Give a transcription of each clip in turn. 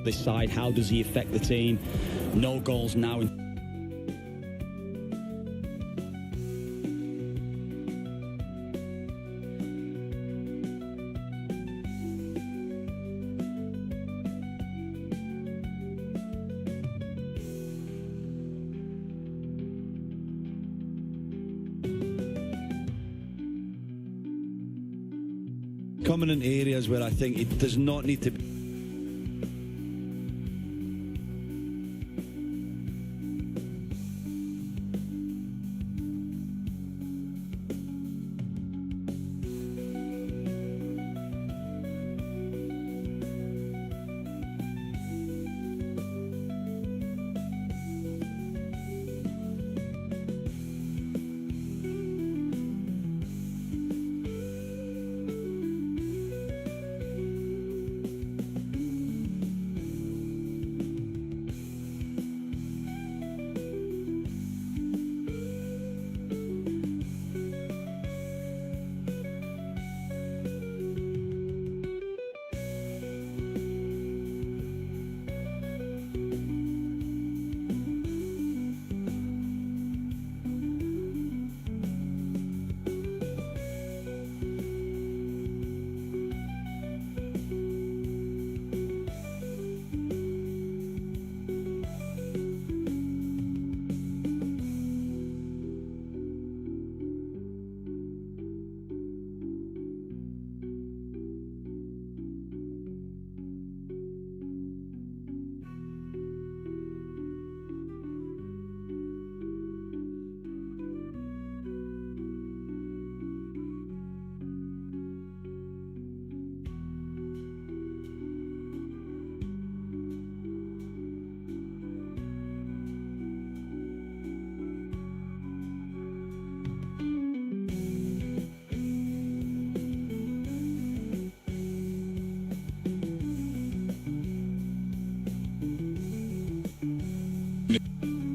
This side, how does he affect the team? No goals now. Common areas where I think it does not need to be.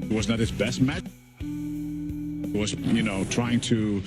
was not his best match. Was, you know, trying to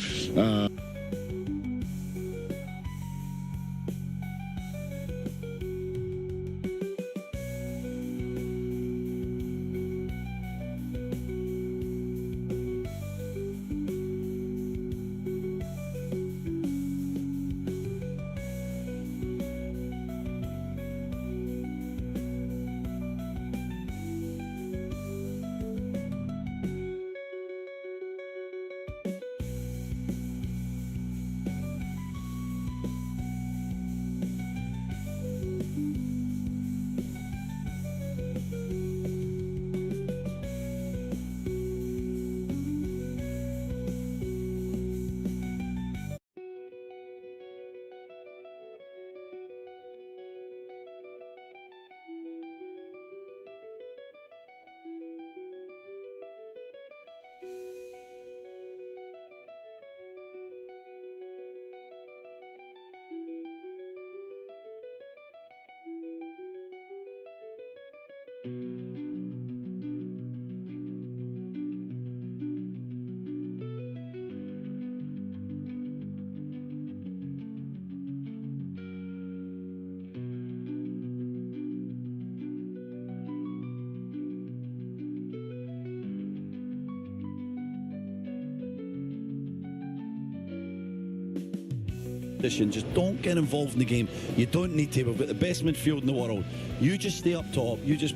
just don't get involved in the game. You don't need to. We've got the best midfield in the world. You just stay up top. You just...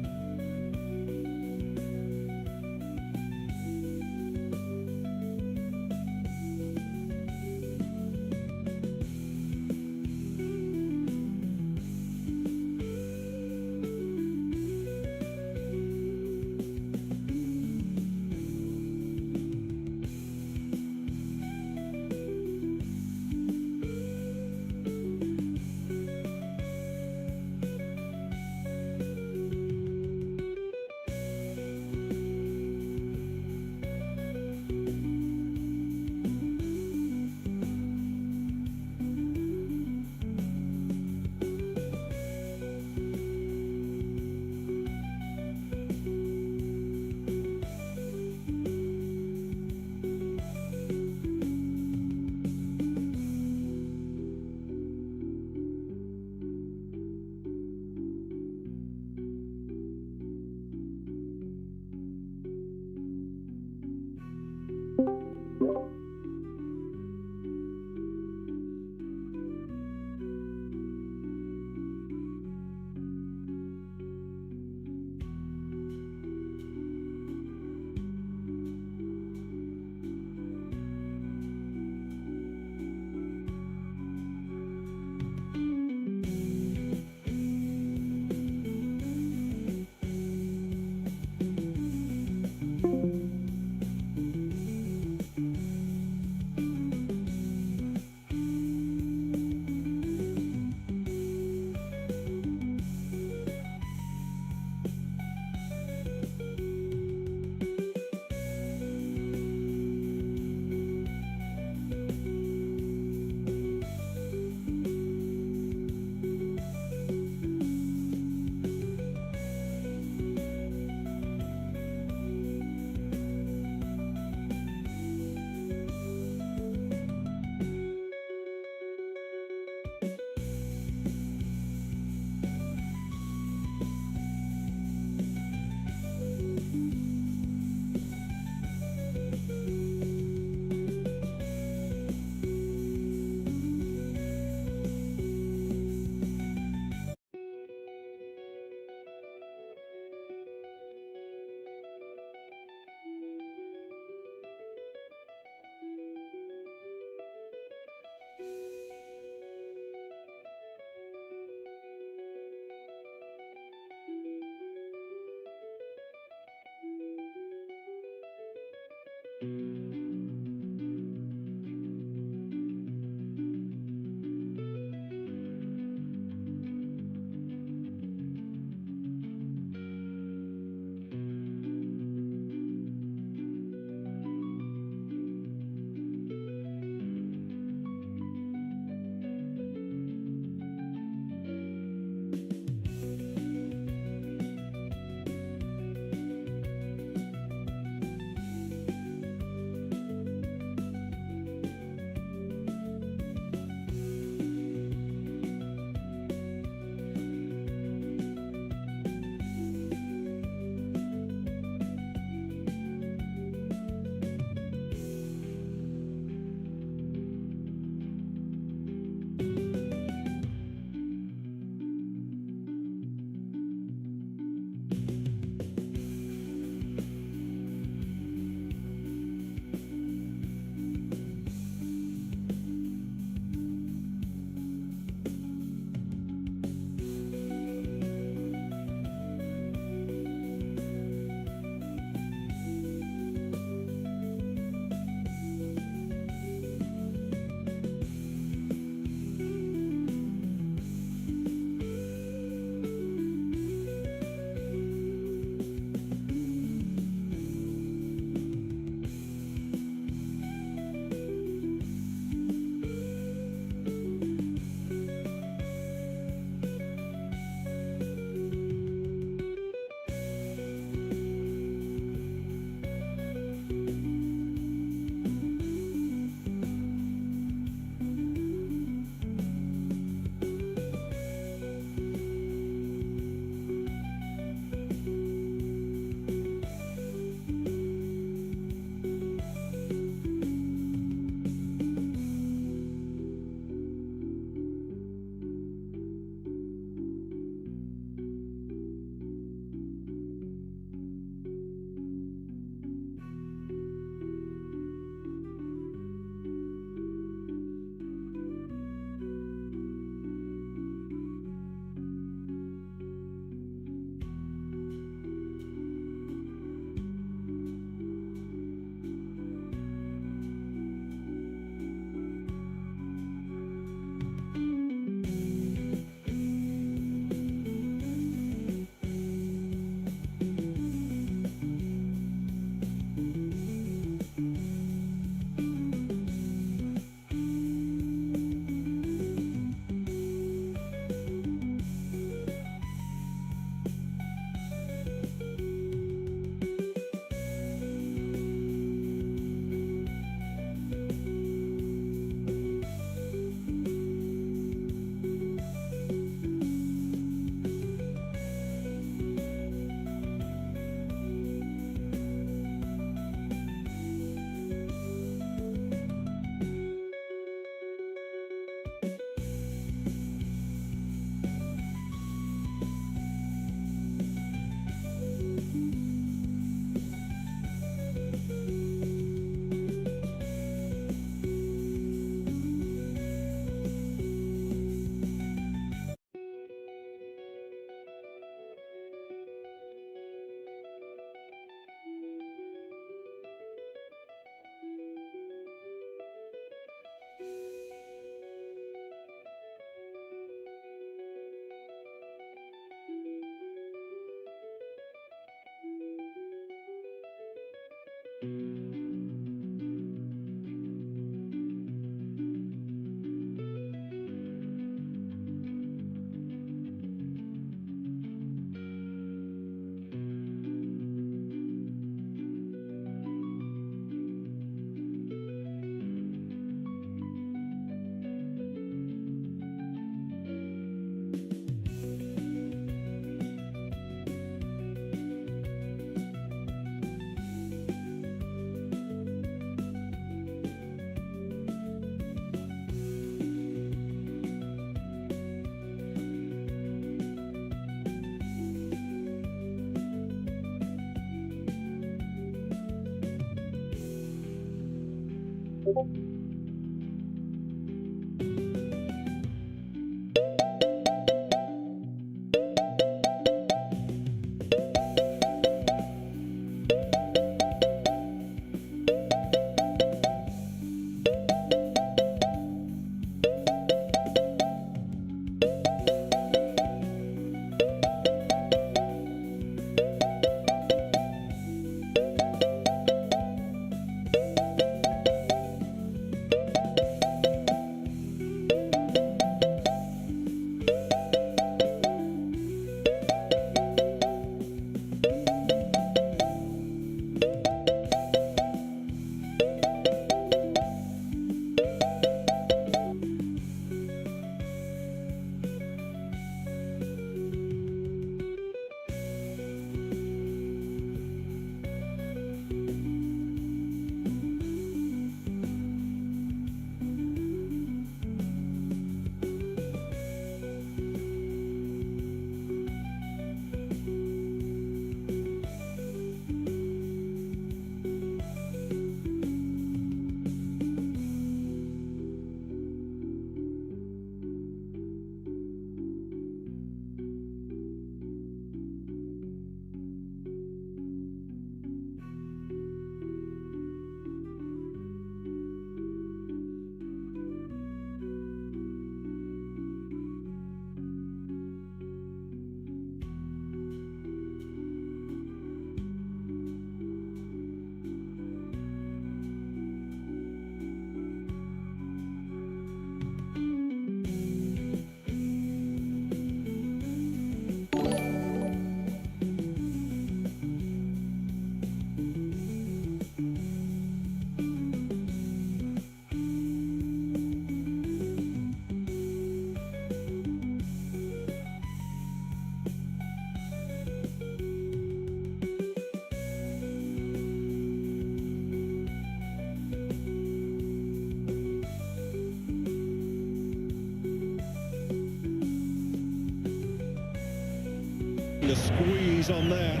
The squeeze on there.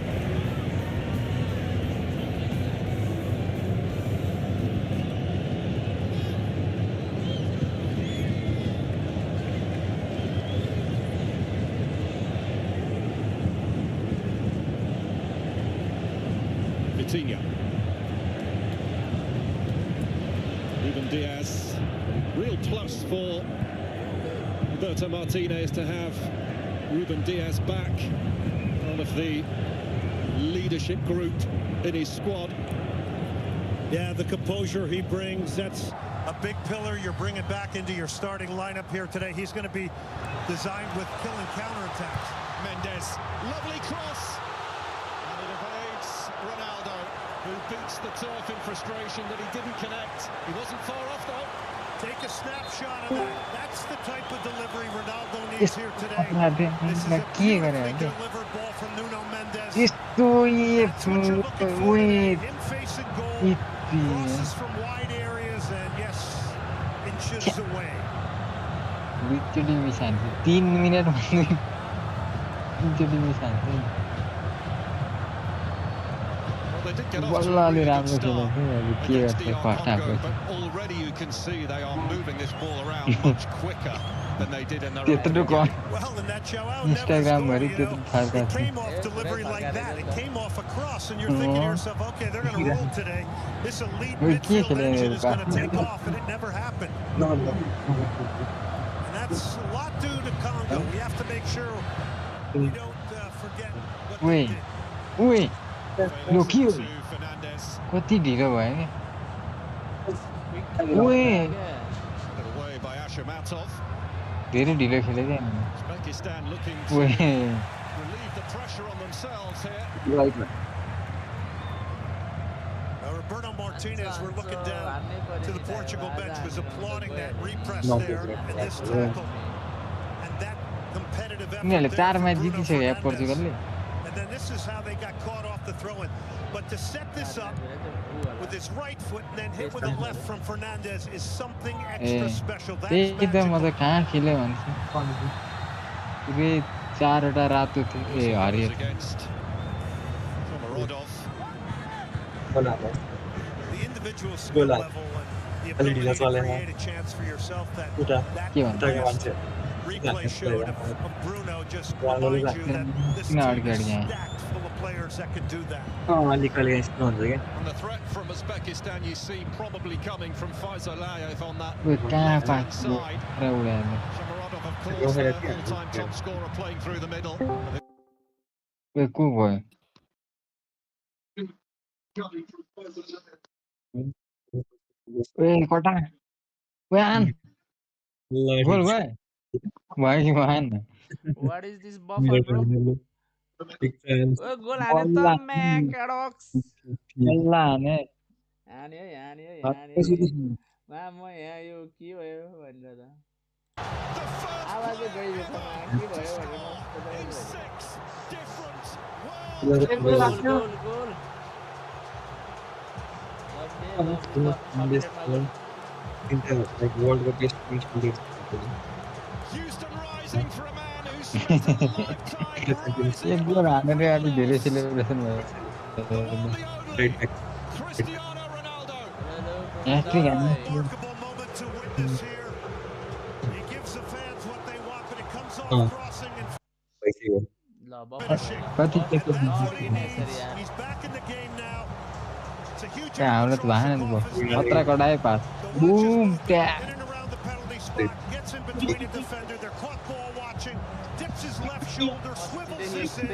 Vitinha. Ruben Diaz. Real plus for Roberto Martinez to have Ruben Diaz back, one of the leadership group in his squad. Yeah, the composure he brings, that's a big pillar you're bringing back into your starting lineup here today. He's going to be designed with killing counterattacks. Mendes, lovely cross, and it evades Ronaldo, who beats the turf in frustration that he didn't connect. He wasn't far off though. Take a snapshot of that. That's the type of delivery Ronaldo needs here today. This is a beautifully delivered ball from Nuno Mendes. That's what you're looking for today. Him facing goal, crosses from wide areas, and yes, inches away. Literally bisa 3 minit literally bisa. They did get off to a really good start against DR Congo, but already you can see they are moving this ball around much quicker than they did in their opening game. Well, and that Joao Neves goal, you know, it came off delivery like that. It came off a cross, and you're thinking to yourself, okay, they're going to roll today. This elite midfield engine is going to take off, and it never happened. And that's a lot due to Congo. We have to make sure we don't forget what they did. Look here. minutes. कति ढिलो भयो नि Put away by Ashamatov. धेरै ढिलो खेलेको नि Uzbekistan looking to ओए relieve the pressure on themselves here. Roberto Martinez, we're looking down to the Portugal bench, was applauding that repress there and this tackle and that competitive उनीहरूले effort 4 there match from Bruno जितिसक्यो Fernandes. पोर्चुगलले And then this is how they got caught off the throw-in. But to set this up with his right foot and then hit with a left from Fernandes is something extra special. That's त्यही त म magical. त कहाँ खेल्यो भन्छु पुरै 4 वटा रातो थियो ए हरियो थियो Against Komarodov. The individual skill level and the ability to create a chance for yourself that के भन्छ replay showed of Bruno just reminds you that this team is stacked full of players that can do that. And the threat from Uzbekistan you see probably coming from Faisal Aliyev on that कहाँ left-hand pass side. Raw उडायो Shomurodov, of course, the all-time top scorer playing through the middle. को भयो ए कटा आन गोल भयो भयो कि भएन What is this buffer, bro? Goal हाने त म्याकडक्स बल्ल हाने हान्यो मा म यहाँ यो के भयो भनेर त आवाजै गइयो त के भयो भनेर गोल Houston rising for a man who's spent a lifetime एक गोल हानेर अलि धेरै सेलिब्रेसन भयो the one, the only Cristiano Ronaldo. Hat-trick हाने Remarkable moment to witness here. He gives the fans what they want, but it comes off crossing and ल finishing. कति That's what he needs. He's back in the game now. It's a huge त्यहाँ हाम्रो त भएन नि off his खतरा कडाए पास The watch is Bum moving ट्या in and around the penalty spot, gets in between a defender. They're caught ball watching, dips his left shoulder, swivels this in.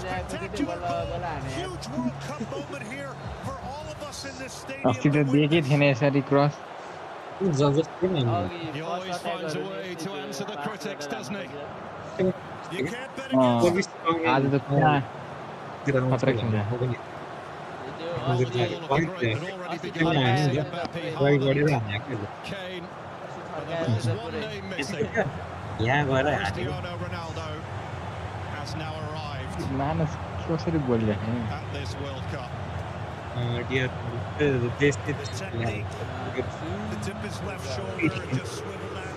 Spectacular goal. Huge World Cup moment here for all of us in this अस्ति stadium. त देखेकै थिएन यसरी cross He always finds a way to answer the critics, doesn't he? You can't bet against आज त पुरा खतरा खेल्यो All of the great had already begun. Mbappe, Haaland, Kane. But there was one name missing. Cristiano Ronaldo has now arrived मानस कसरी गोल ल्याउने at this World Cup. the technique. To tip his left shoulder and just swivel that.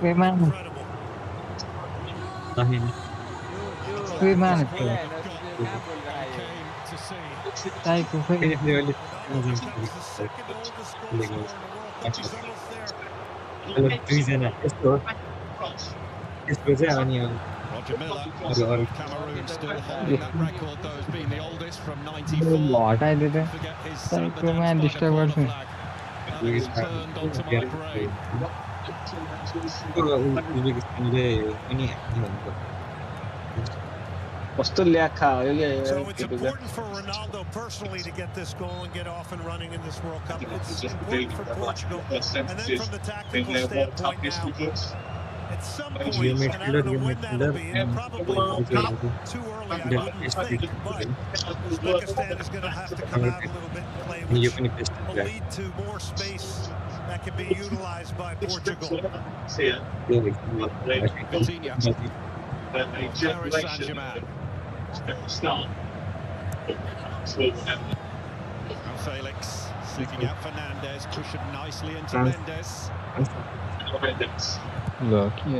कोही मानस Incredible. कोही मानस Came to see. चाहिएको खोइ Ronaldo becomes the second oldest goal scorer in the world. He's almost there. Roger Miller of Cameroon still holding that record, though, as being the oldest from 94. हटाइदियो त Forget his Thank you, man. Sundance Disturb corner us. flag. That is burned onto my brain. कस्तो ल्याखा हो So क्या it's important for Ronaldo personally to get this goal and get off and running in this World Cup. It's important for Portugal. And then from the tactical standpoint now, at some point, and I don't know when that'll be, it probably won't be too early, I wouldn't think, but Uzbekistan is going to have to come out a little bit and play, which will lead to more space that can be utilized by Portugal. Coutinho. Paris Saint-Germain. And Felix seeking out Fernandes, pushing nicely into Mendes. ल के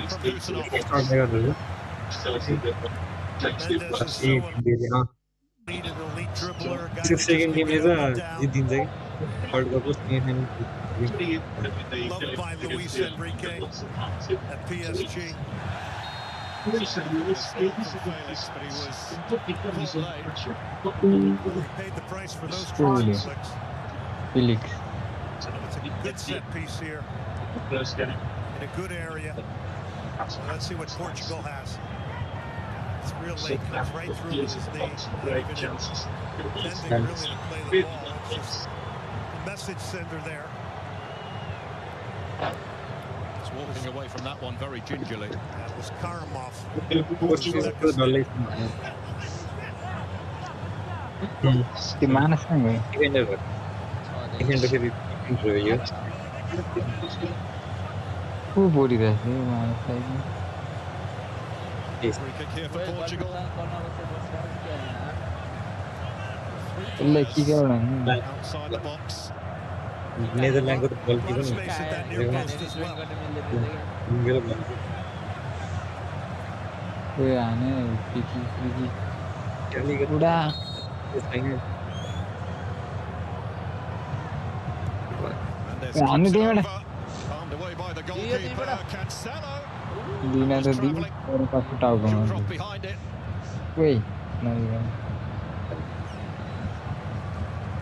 From Husanov. Mendes is so elite dribbler, guy who just second game can is get a up and दिन चाहिँ world cup down. Loved by Luis Enrique at PSG. Felix, but he was full late. He paid the price for those Truly. crossing flicks. Felix It's a good set piece here in a good area. So let's see what Portugal has. It's real late, comes right through with his knee. Not even intending really to play the ball. It's just a message sender there. It's walking away from that one very gingerly. That was Karamov. Di mana sekarang? Body dah ni mana lagi? Free kick here for Portugal. Lagi ke orang? Outside the box. Netherlands को तो ball की Lot of space at that near post as well. कोई आने पिकी उड़ा आने दे बेटा Palmed away by the goalkeeper, Cancelo. दीना तो दी और का फुटाव Drop कौन? behind it. वही नहीं है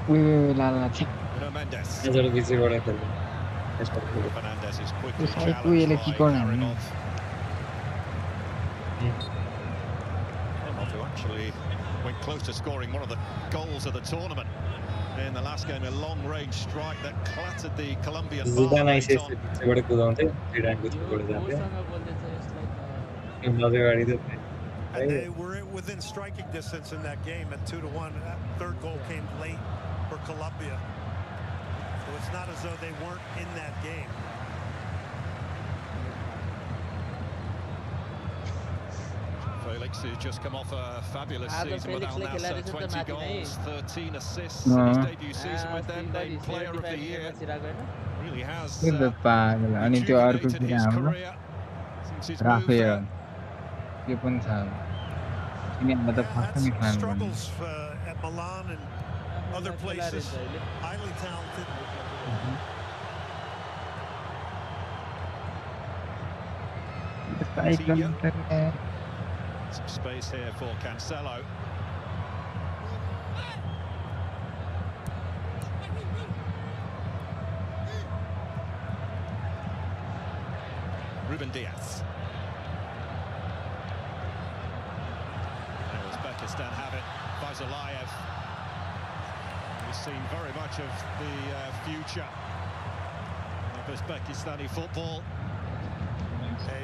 वही लाला ठीक Nuno Mendes. नजर किसी बड़ा कर Fernandes is quickly This high challenged like by corner. Karamov. Karamov, who actually went close to scoring one of the goals of the tournament in the last game, a long-range strike that clattered the Colombian bar Zidane late ऐसे on. से बड़े कूदाते हैं Zidane को छोड़ जाते हैं नजर गाड़ी देते हैं And they were within striking distance in that game at 2-1. That third goal came late for Colombia. So it's not as though they weren't in that game. Felix, who's just come off a fabulous Ah, the season with Felix Al like Nassr, Hilary 20 Sutton goals, 13 assists No. in his debut season with them, named Player of the Year. Really has ये पागल अनि त्यो अर्को rejuvenated किन his हाम्रो career since his move Rafe there. यो पनि छ किन मतलब Had फर्स्ट some में खानु struggles at Milan and other places. Highly talented. Cycle Some space here for Cancelo. Ruben Diaz. Uzbekistan have it. Fazalayev. We've seen very much of the future of Uzbekistani football.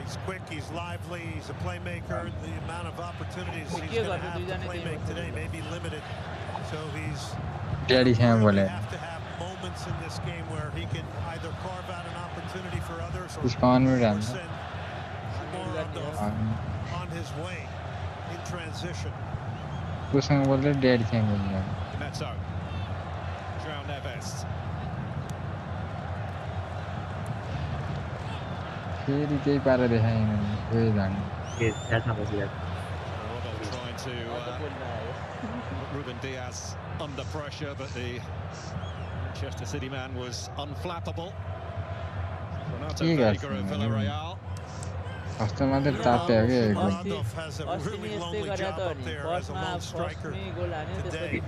He's quick, he's lively, he's a playmaker. The amount of opportunities he's going to have to playmake today may be limited. So he's daddy से really बोले have to have moments in this game where he can either carve out an opportunity for others or उसका on में डालना send Morozov on his way in transition. उसका बोले daddy से बोले Neto. João Neves. फिर यही पारा देखा इन्होंने वही जाने ये क्या था बस यार Rodolfo trying to put Ruben Diaz under pressure, but the Manchester City man was unflappable. Renato He got Vega of some, Villarreal. First में तो ताप है क्या Muradov has a really lonely job up there as a lone striker today.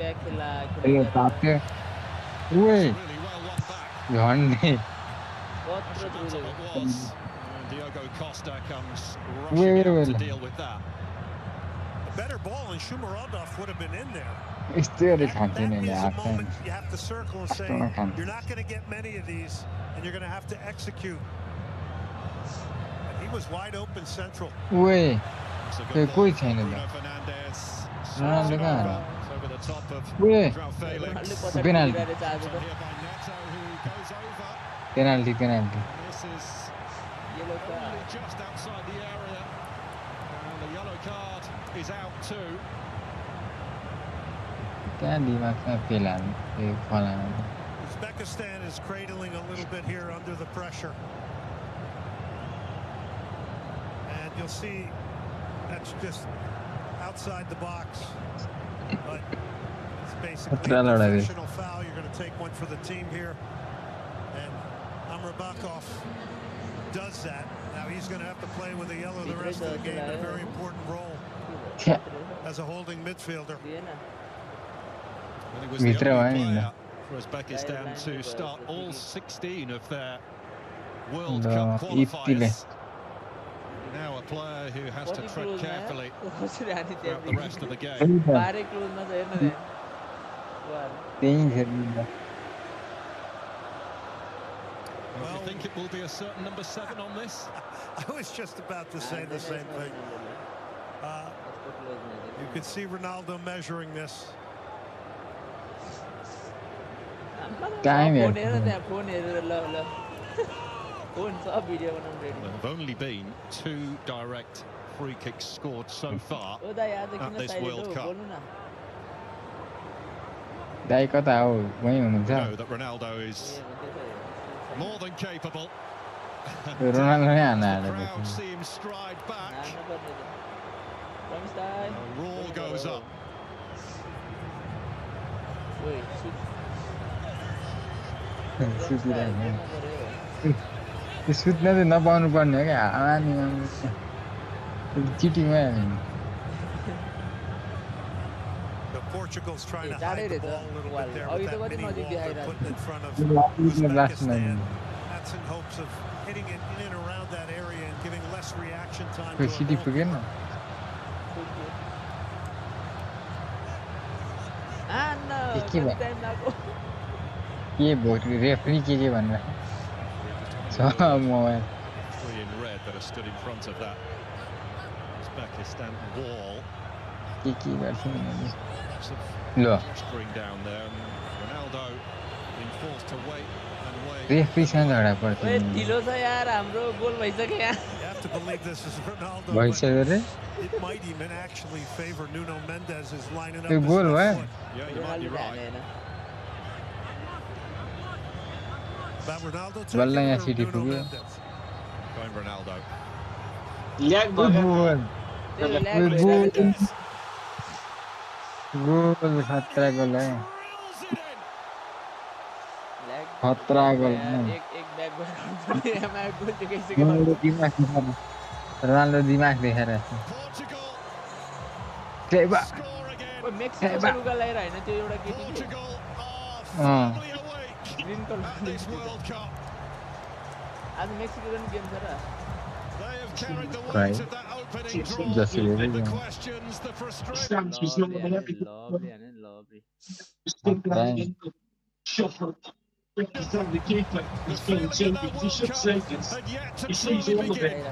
ये ताप है वही Really well won back. झंडे Much of the top it was. And Diogo Costa comes Wait, rushing out wait. to deal with that. A better ball and Shomurodov would have been in there. इस तरह That खाते is नहीं a आता moment you have to circle and say, Don't come. you're not going to get many of these, and you're going to have to execute. And he was wide open central. वही It's a ये good ball कोई for छैन Bruno था Fernandes. Ronaldo It's कहाँ over the top of वही João Felix. Penalty Here by Neto, who goes over. Penalty penalty This is only just outside the area. And the yellow card is out too. क्या दिमाग में पेला ये फलाना Uzbekistan is cradling a little bit here under the pressure. And you'll see that's just outside the box. But it's basically a professional foul. You're going to take one for the team here. And Amrabatov does that. Now he's going to have to play with a yellow the rest of the game in a very important role as a holding midfielder. And he was the only player for Uzbekistan to start all 16 of their World Cup qualifiers. Now a player who has to Body tread close, carefully कसरी हानी throughout the rest of the game. त्यही छ बारे close मा छ हेर्न रे त्यही खेल्नु Well, do you think it will be a certain number 7 on this? I was just about to say the same thing. You could see Ronaldo measuring this. Time phone हेर त्यहाँ फोन हेरेर ल ल फोन सब video बनाउन ready There have only been 2 direct free kicks scored so far ओ दाइ आज at किन this silent World हो Cup. बोल्नु न दाइ कता हो वही हुनुहुन्छ We know that Ronaldo is more than capable. Ronaldo नै हान्न The आएर crowd see him stride back. हान्न पर्ने त रमेश दाइ A roar goes up. ओइ त्यो सुत्न चाहिँ नपाउनु पर्ने हो क्या आनी चिटिङमा Portugal's trying to जाडै hide the रहेछ ball a little bit there अघि with त that कति mini नजिक wall they're देखाइरहेको putting in front of लास्टमा Uzbekistan. That's in hopes of hitting it in and around that area and giving less reaction time खोइ to a city goal. पुगेन हान्न के भयो? टाइम लाग्यो के भोट रेफ्री के भनेर छ mobile 3 in red that are stood in front of that Uzbekistan wall. के गर्छ उनीहरूले? Lots of ल posturing down there. And Ronaldo being forced to wait and wait. रेफ्रीसँग झगडा पर्छ ओए ढिलो छ यार हाम्रो गोल भइसक्यो यहाँ You have to believe this is Ronaldo, भइसक्यो रे but it might even actually favor Nuno Mendes is lining up त्यो his गोल left भयो foot. Yeah, you might be right. But Ronaldo बल्ल taking यहाँ it or सिटी Nuno पुग्यो Mendes? Going Ronaldo. गोल त्यो lag भइरहेको छ गोल खतरा गोल है ल्याग खतरा गोल एक एक ब्याक गर्नु एमा गोल देखाइसक्यो रोनाल्डो दिमाग देखाएर Portugal सेवा score again. ओ मेक्सिको लुगा लगाएर हैन त्यो एउटा केटी Portugal are firmly awake green at colour this World Cup. आज मेक्सिको पनि गेम छ र They have carried the Right. weight of that opening draw. Just a little, The yeah. questions, the frustration. lovely The feeling of that World Cup had yet to truly begin.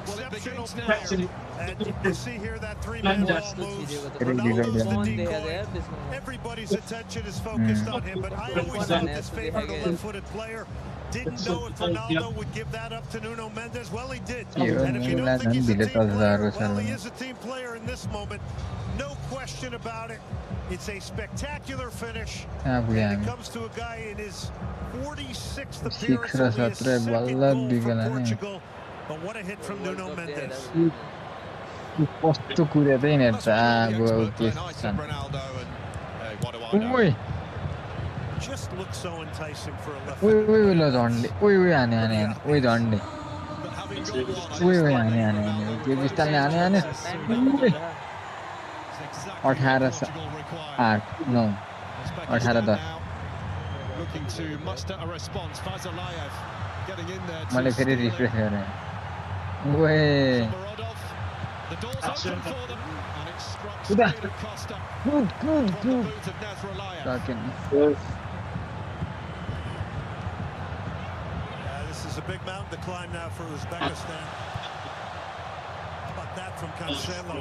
Well, it begins now. And you can see here that three-man ball moves. Ronaldo's the decoy. Everybody's attention is focused on him, but I always thought this favored a left-footed player. Didn't know if Ronaldo would give that up to Nuno Mendes. Well, he did. And if you don't think he's a team player, well, he is a team player in this moment. No question about it. It's a spectacular finish. And it comes to a guy in his 46th appearance, only his second goal for Portugal. But what a hit from Nuno Mendes. कस्तो कुरेदै नि त Ronaldo and hey, what do I know? ओइ Just looks so enticing for a left ओइ footed ओइ ल झन्डे ओइ ओइ हाने हाने हाने ओइ झन्डे But having gone one, ओइ ओइ हाने हाने हाने त्यो बिस्तारले हाने हाने ओइ 18 8 9 18 10 looking to muster a response. Fazalayev getting in there to मैले फेरि steal it. रिफ्रेस गरेँ ओए Shomorodov, the door's open for them, and it struck Uda. straight at Costa कुद कुद from the कुद boot of Nazarlayev. सकेन This is a big mountain to climb now for Uzbekistan. How about that from Cancelo?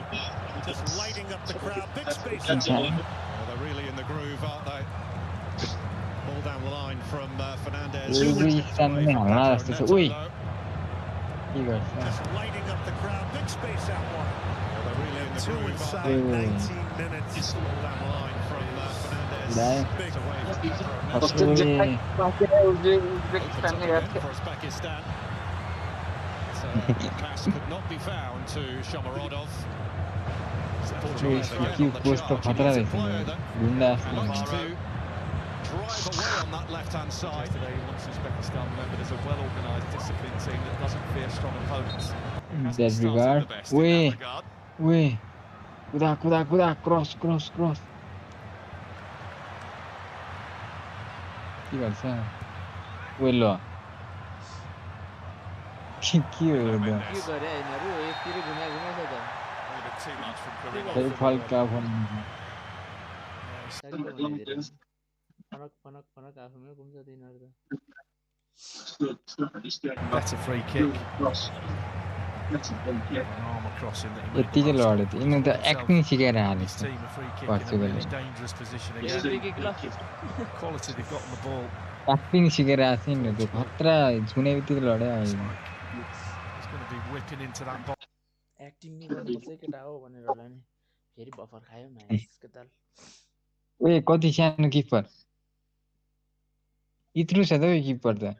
Just lighting up the crowd. Big space out wide. Well, they're really in the groove, aren't they? Ball down the line from Fernandez. Uzbekistan पनि हाल्ला जस्तो छ ओइ के गर्छ Just lighting up the crowd. Big space out wide. Well, they're really in the Two groove, inside aren't they? 19 minutes. Ball down the line from Fernandez. Right. Big away from कस्तो Uzbekistan for Uzbekistan. So the pass could not be found to Shomorodov. के कस्तो खतरा रहेछ गुन्डा Likes to drive away on that left-hand side. Today, once Uzbekistan, remember, there's a well-organised, disciplined team that doesn't fear strong opponents. that regard ओइ ओइ कुदा कुदा कुदा cross cross cross K गर्छ ओइ ल के हो के गरे हैनहरु एकतिर घुमाइछ त Too much from Karim. त्यही फल्का भन्नु फनक आफैमै घुम्छ तिनीहरु त Better free kick. An arm across him that he made यतिकै the most लड्यो of. त यिनीहरू त एक्टिङ सिकाएर हालेछ His team a free kick in a पोर्चुगलले really dangerous position again. Free kick ल Quality they've got on the ball. Acting सिकाएर आएको छ यिनीहरू त खतरा छुने बित्तिकै लड्यो He's going to be whipping into that ball. Acting नि गर्नुपर्छ केटा हो भनेर होला नि फेरि बफर खायो म्याचको ताल ओए कति सानो किपर इत्रु छ त ओए किपर त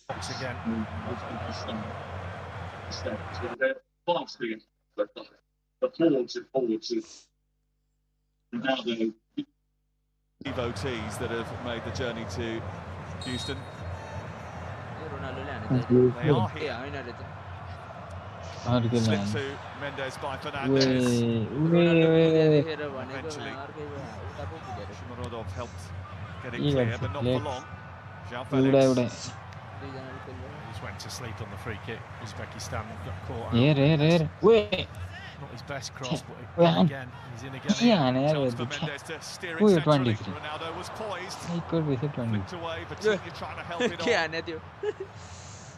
Box again. Devotees that have made the journey to Houston. रोनाल्डोले हाने They are ए here. हैन रे त अर्कै Slip line to Mendes by ओए Fernandes. ओए देखेर भनेको Eventually. अर्कै उता पो पुगेर Shomurodov helped get it He clear, got but not it. for long. João एउटा Felix. एउटा दुई जनाले खेल्यो Just went to sleep on the free kick. Uzbekistan got caught hair out. हेर हेर ओए Not his best cross, but Well, again, he's in again. के हाने यार Chance yo for Mendes to steer Who it is 23? centrally. Ronaldo was poised. Cycle रहेछ 20 Flicked away, Vitinha trying to help it के on. हाने त्यो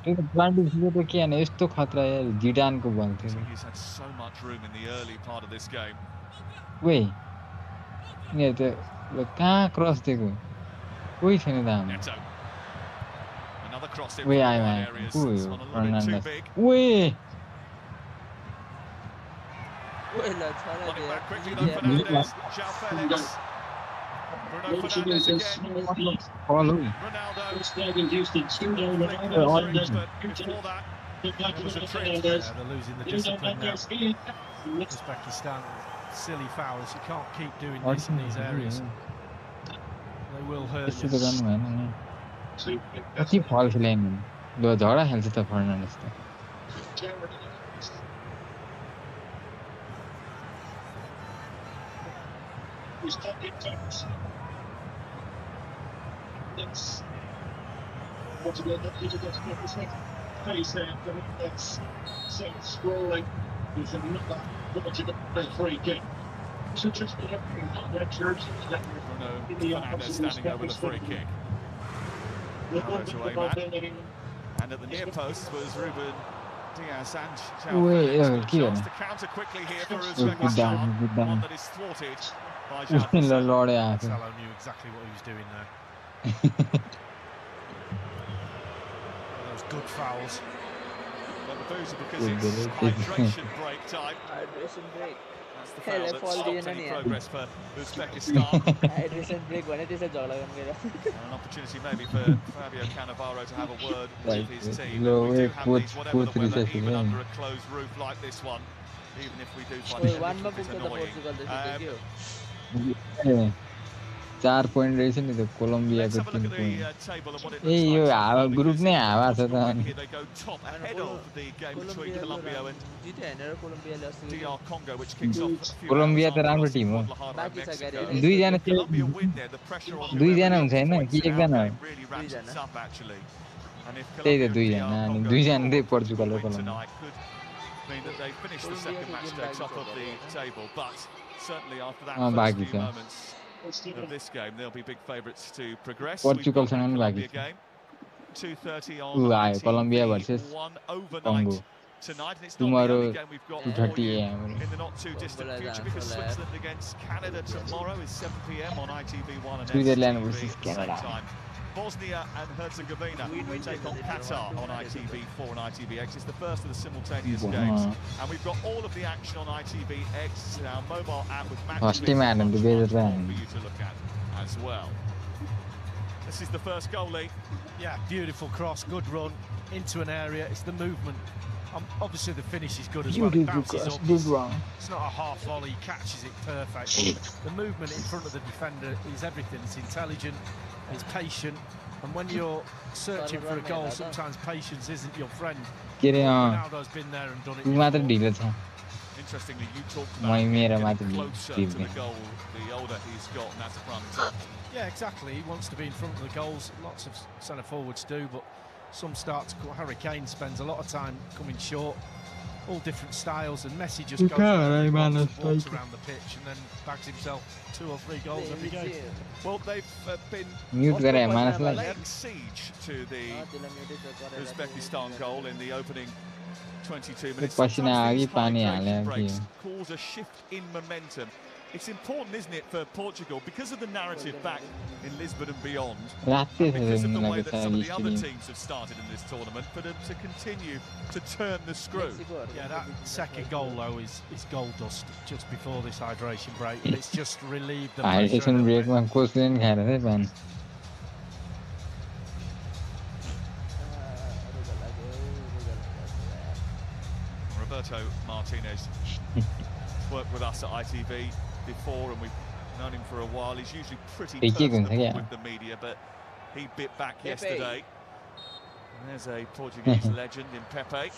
त्यो त 20 त के हाने यस्तो खतरा यार जिडानको बल थियो He's had so much room in the early part of this game. ओए यिनीहरू त ल कहाँ क्रस दिएको कोही छैन त हाम्रो Neto. Another cross in ओए from आयो wide आयो areas. को This हो one a little bit too फर्नान्डस big. ओए ओइ ल छोरा Won it they back quickly though, Fernandes. João Felix. Bruno Fernandes again. फल हो Ronaldo. all But before that, there was a trip. Yeah, they're losing the discipline now. Uzbekistan, silly fouls. You can't keep doing this in these areas. They will hurt यस्तो you. त गर्नु भएन नि कति फल खेलाइनु ल झडा खेल्छ त फर्नान्डस त Bruno Fernandes standing over the free kick. Now to Ayman. And at the near post was Ruben Diaz and João Wait, Felix. yeah, Chance yeah. to counter quickly here for good Uzbekistan. down, good down. One that is thwarted by उसले João Felix. लडे आएको Salah knew exactly what he was doing there. Those good fouls. But the boozer because Good, it's good. hydration break time. Hydration break That's the Hey, foul let's that fall stopped in any here. progress for Uzbekistan. Hydration break भने त्यसै झगडा गर्न गएर And an opportunity maybe for Fabio Cannavaro to have a word Right, with his team. low We do way, have put- these, whatever the put weather, reset even again. under a closed roof like this one, even if we do find ओइ it a वानमा little पुग्छ bit त annoying. Portugal त के हो 4 point रहेछ नि त Let's कोलम्बियाको have a look 3 at the point table and what it A looks yo like so हावा far, ग्रुप because नै it's हावा छ त possible अनि here they go top ahead of the game between Colombia and जित्यो हैन र कोलम्बियाले अस्ति DR Congo, which kicks off a few Colombia hours त राम्रो after टिम हो Guadalajara, बाँकी छ Mexico. गरे दुईजना If Colombia win there, the pressure on दुईजना whoever हुन्छ leads होइन points कि in our एकजना game really ratchets up actually. And if त्यही Colombia त and दुईजना DR अनि Congo दुईजना draw चाहिँ or पोर्चुगल र win Colombia tonight could mean that they finish the second match day top of the table, but certainly after that first बाँकी few छ moments of this game, they'll be big favourites to progress. पोर्चुगलसँग We've got पनि the बाँकी Colombia छ game, 2:30 ऊ on आयो Colombia ITV, versus one overnight Congo tonight, and it's not the tomorrow only game we've got for 2:30 you AM in the not too distant future, because Switzerland against Canada tomorrow is 7 p.m. on ITV1 and Switzerland STV versus at the same Canada time. Bosnia and Herzegovina take on Qatar on ITV4 and ITVX. It's the first of the simultaneous games, and we've got all of the action on ITVX, our mobile app with match First clips team and and much, the much better more than. for you to look at as well. This is the first goalie. Yeah, beautiful cross, good run into an area. It's the movement. Obviously, the finish is good as well. It bounces up. good run It's not a half volley. He catches it perfect. The movement in front of the defender is everything. It's intelligent. It's patient. And when you're searching for a goal, sometimes patience isn't your friend. के अरे Ronaldo's been there and done it ऊ मात्र before. ढिलो छ Interestingly, you talked My about mirror getting matter closer deep to the there. goal the older he's got, and that's front. Yeah, exactly. He wants to be in front of the goals. Lots of centre forwards do, but some start to cut. Harry Kane spends a lot of time coming short, all different styles, and Messi just goes around the pitch and then bags himself 2 or 3 goals every game. Well, they've been laying siege to the Uzbekistan goal in the opening 22 minutes. Sometimes these hydration breaks cause a shift in momentum. It's important, isn't it, for Portugal, because of the narrative back in Lisbon and beyond, and because of the way that some of the other teams have started in this tournament, for them to continue to turn the screw. Yeah, that second goal, though, is gold dust just before this hydration break. And it's just relieved the pressure. Hydration break में कुछ दिन खा रहे थे बन. Roberto Martinez worked with us at ITV before, and we've known him for a while. He's usually pretty personable with the media, but he bit back yesterday. And there's a Portuguese legend in Pepe.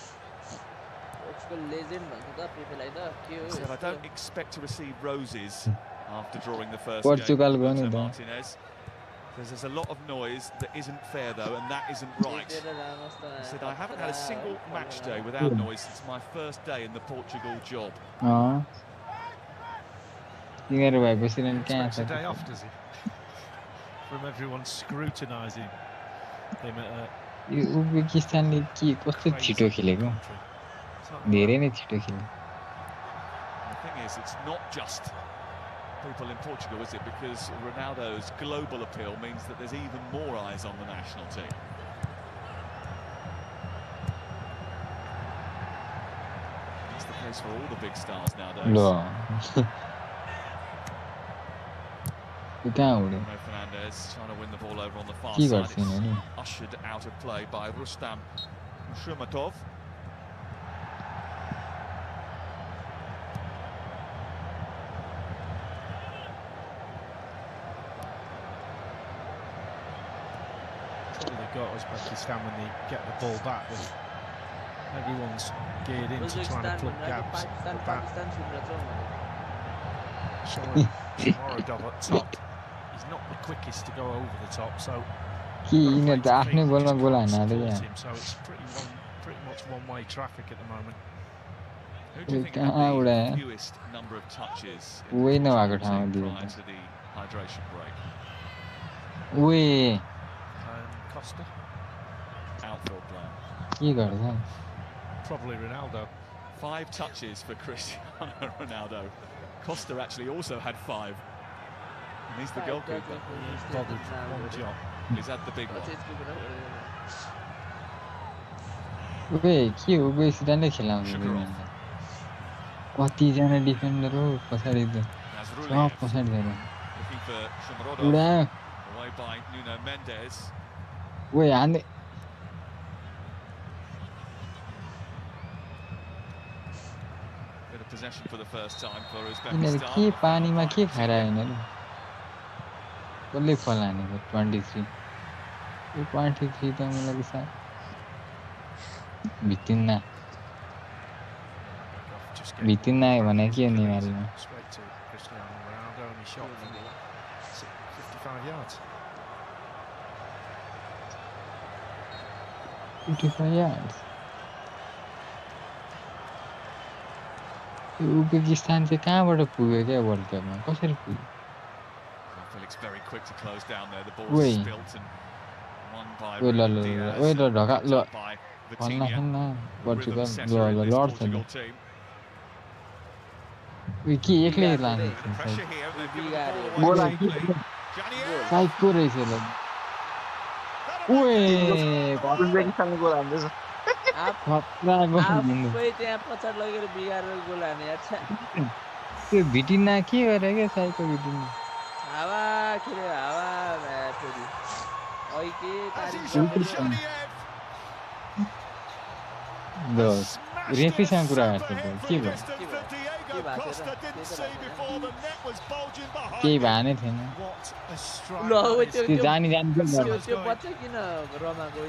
Said, I don't expect to receive roses after drawing the first Portugal game. Roberto Martinez. There's a lot of noise that isn't fair, though, and that isn't right. He said, I haven't had a single match day without noise since my first day in the Portugal job. Expects a day off, does he? From everyone scrutinising him at Uzbekistan ने की कस्तो छिटो खेलेको धेरै नै छिटो खेले. The thing is, it's not just people in Portugal, is it? Because Ronaldo's global appeal means that there's even more eyes on the national team. That's the case for all the big stars nowadays. No. Bruno Fernandes trying to win the ball over on the far side. It's ushered out of play by Rustam Shumatov. Got Uzbekistan when they get the ball back. Everyone's geared into trying to plug gaps. Shomorodov at top. He's not the quickest to go over the top, so so it's pretty much one-way traffic at the moment. Who do you think had the fewest number of touches prior to the hydration break? Costa, outfield player. Probably Ronaldo. 5 touches for Cristiano Ronaldo. Costa actually also had 5. And he's the goalkeeper. He's bothered one job. He's had the big one. कतिजना defender हो पछाडी त सब पछाडी छ Looking for Shomorodov. Away by Nuno Mendes. Wait, and bit of possession for the first time for Uzbekistan. के पानीमा के खाएर हैन नि कसले फलानेको 23 यो 23 त मलाई सा भित्तिन आयो भने के निवार्नु Straight to Cristiano Ronaldo, and he shot from 55 yards. 55 yards. Uzbekistan चाहिँ कहाँबाट पुग्यो क्या वर्ल्ड कपमा कसरी पुग्यो? Felix very quick to close down there. The ball spilt and won by Diaz. Wait, ढका ल भन्ना खन्ना पोर्चुगल लड्छ नि के एक्लै लाने साइडको रहेछ ल ओए उज्बेकिस्तानको गोल हान्दैछ खतरा गोल आफै त्यहाँ पछाड लगेर बिगारेर गोल हाने यार त्यो भिटिना के गरे के साइडको भिटिना हावा खेल्यो हावा फेरि ओइ के तारिफ रेफरीसँग कुरा गर्छ के भयो केही भएनै थिएन त्यो जानी त्यो बच्चा किन रमाको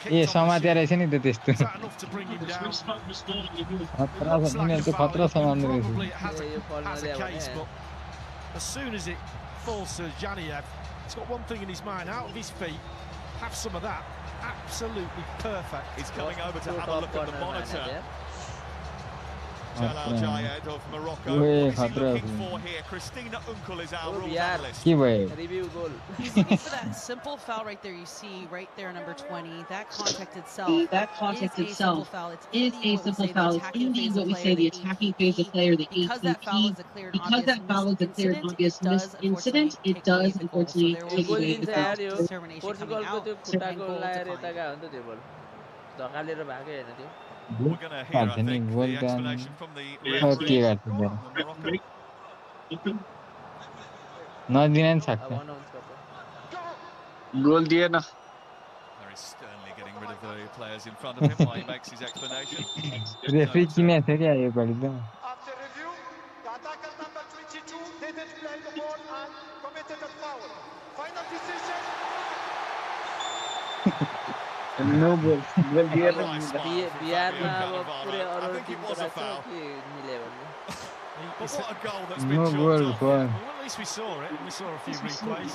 ए समातेर रहेछ नि त त्यस्तो खतरा समात्नु रहेछ as soon as it falls to Janiev, he's got one thing in his mind, out of his feet, have some of that. Absolutely perfect. He's coming over to have a look at the monitor. Jalal Jayed of Morocco. What is he looking for here? Christina Unkel is our rules analyst. Review goal. He's looking for that simple foul right there. You see right there, number 20. That contact itself is a simple foul. It's indeed what we say the attacking phase of player, the ATP. Because that foul is a clear and obvious missed incident, it does unfortunately take away the foul. Determination coming out. And goal declined. We're going to hear, I think, the explanation from the referee. गोल दिए ना Very sternly getting rid of the players in front of him while he makes his explanation. Referee किने थे क्या ये बड़ी तो After review, the attacker number 22 didn't play the ball and committed a foul. Final decision. No goal. Goal दिए ना बिहार में अब पूरे और टीम को कि मिले बल्ले But what a goal that's been no chalked goal up. Well, at least we saw it, and we saw a few replays.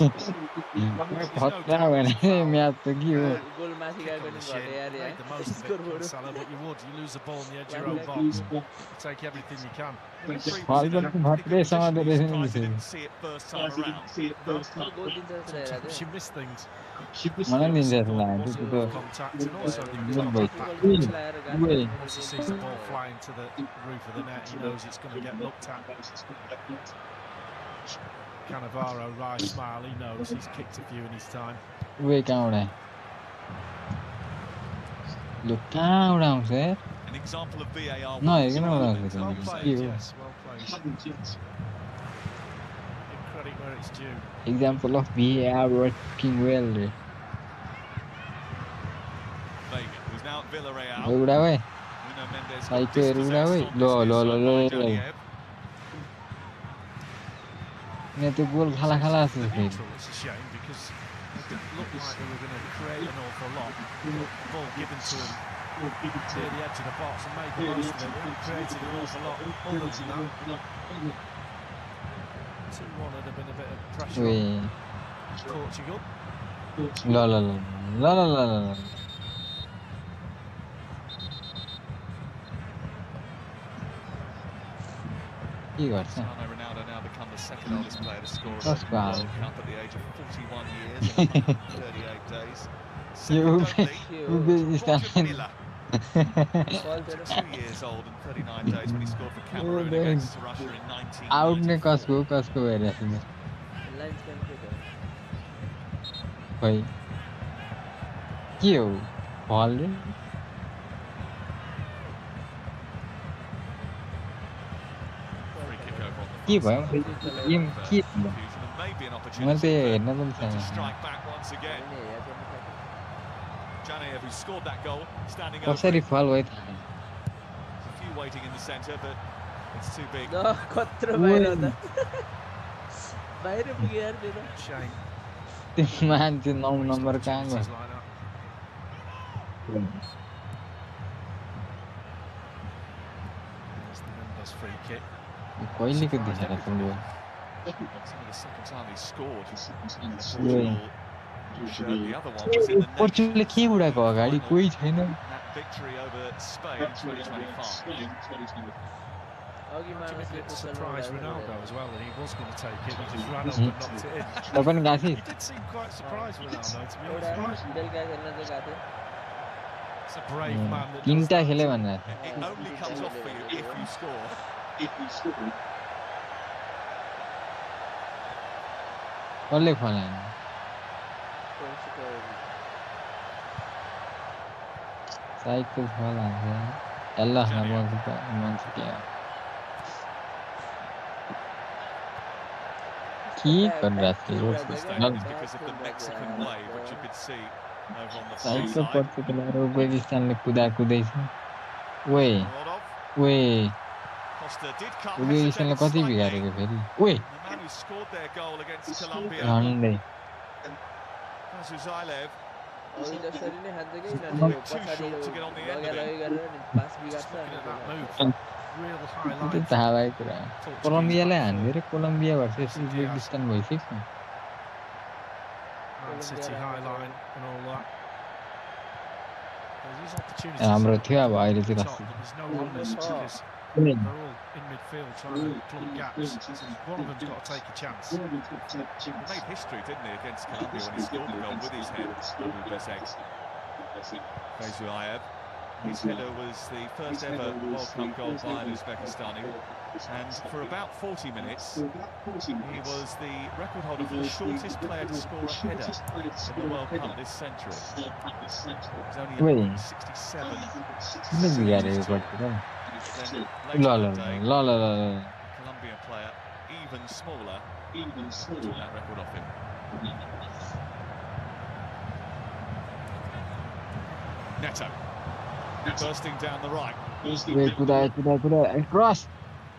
पता है मैं तो क्यों गोल माथि गएको नि घटे यार Made the most of it, Salah, but you lose the ball in the edge of your own box. Take everything you can. हाल बन भागते समय तो रेस नहीं Surprised he didn't see it first time around. गोल दिन्छ जस्तो हेरेर She missed things. मलाई नहीं जैसा लगा तो तो Contact, and also the once he sees the ball flying to the roof of the net, he knows it's going to get looked at. Cannavaro, wry smile, he knows he's kicked a few in his time. वे कहाँ उड़ा है लोग कहाँ उड़ा उसे An example of VAR. No, you know what I'm Well saying. played, yes, well played. Give credit where it's due. Example of VAR working well. Vega, who's now at Villarreal. उड़ा हुआ है Nuno Mendes got साइकिल उड़ा हुआ है dispossessed low on low this low side low by low Janiev. मैं तो गोल खाला खाला से फिर Neutral, it's a shame because it didn't look like they were going to create an awful lot. The ball given to them near the edge of the box and made the most of it. They created an awful lot. Other than that, 2-1 would have been a bit of pressure way on Portugal. लो लो लो लो लो लो लो ये करता Cristiano Ronaldo now become the second oldest player to score a That's bad. World Cup at the age of 41 years and 138 days. You Second only Uzbekistan. Roger Milla. He's 2 years old and 39 days when he scored for Cameroon against Russia in Out ने 1990. कसको वेरे इसमें lines cancel भाई क्यों ball Free kick over on the की far भयो side. Game की Confusion and maybe an मैं opportunity तो हेर्न पनि for them to छैन strike back once again. Janiev, who scored that goal, standing कसरी over. फल भयो थाहा A few waiting in the centre, but it's too big. ल कत्रो बाहिर त बाहिर पुग्यो यार त्यो त Shame. त्यो मान्छे 9 नम्बर कहाँ गयो Opportunities like that. There's the Mendes free kick. कहिलेको देखेर तिम्रो It's only the second time he's scored. Yeah. The other one was in the पोर्चुगलले के उडाको अगाडि कोही छैन that victory over Spain in 2025. अघि Jimmy मार्नु Bit surprised Ronaldo as well, and he was going to take it. He just ran up Mhm. and knocked it in. तपाईँ पनि गाथी He did seem quite surprised, Ronaldo, to be एउटा honest. बेलुका खेल्न चाहिँ गएको थियो It's a brave man that does तीनटा that. खेले भनेर It only comes off for you if you score. कसले फलाएन साइकल फलान्छ एल्ला मान्छे क्या के गरिरहेको थियो Because of the Mexican wave, which you could see over on the far cycle side. Portugal उज्बेकिस्तानले कुदाकुदैछ ओए Rodov. ओए Costa did cut, उज्बेकिस्तानले hesitated कति slightly. बिगारेको फेरि ओए The man who scored their goal against Colombia, झन्डै Uzbekistan, अघि जसरी नै खान्छ कि Too यिनीहरूले short to get on the end of it. लगाइ गरेर नि पास बिगार्छ Looking at that अनि move. real Itu highlight. tahu baik lah. Colombia lah, anjir Colombia versus Uzbekistan boy FIFA. Man City highlight and all that. There's opportunities. हाम्रो थियो अब अहिले चाहिँ Top, but there's no onus because रस. they're all in midfield trying to plug gaps. One of them's got to take a chance. He made history, didn't he, against Colombia when he scored the goal with his head. Vezuayev. His header was the first ever World Cup goal by an Uzbekistani, and for about 40 minutes he was the record holder for the shortest player to score a header in the World Cup this century. It was only 67 centimetres tall. Then later that day, Colombian player, even smaller, took that record off him. Neto. Bursting down the right. Wait, could I cross?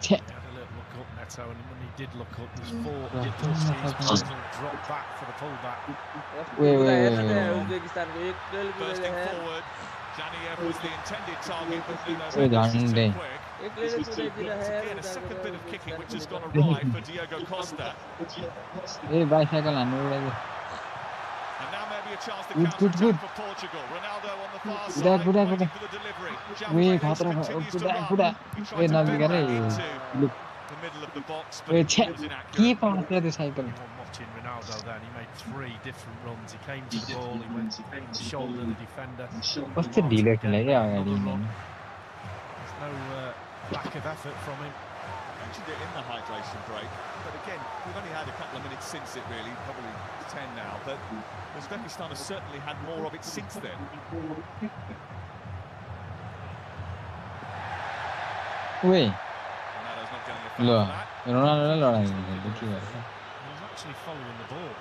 He had a little look up, Neto, and when he did look up, there's four Portuguese drop back for the pullback. Wait. Bursting forward. Janiev was the intended target, but Nuno Wait, Mendes is too Dande. quick. Again, a second bit of kicking which has gone awry for Diego Costa. Hey, bicycle and And now maybe a chance to counter-attack for Portugal. Ronaldo on the far side, good. waiting for the delivery. Wait, continues to run. He tried to bend back into the middle of the box, but it was inaccurate. keep on the cycle. Watching Ronaldo then, he made 3 different runs. He came to the ball, he went shoulder the defender. What's the deal? There's no lack of effort from him. Mentioned it in the hydration break, but again, we've only had a couple of minutes since it really, probably 10 now, but Uzbekistan has certainly had more of it since then. Wait. Ronaldo's not getting a foul for that. Ronaldo. He was actually following the ball.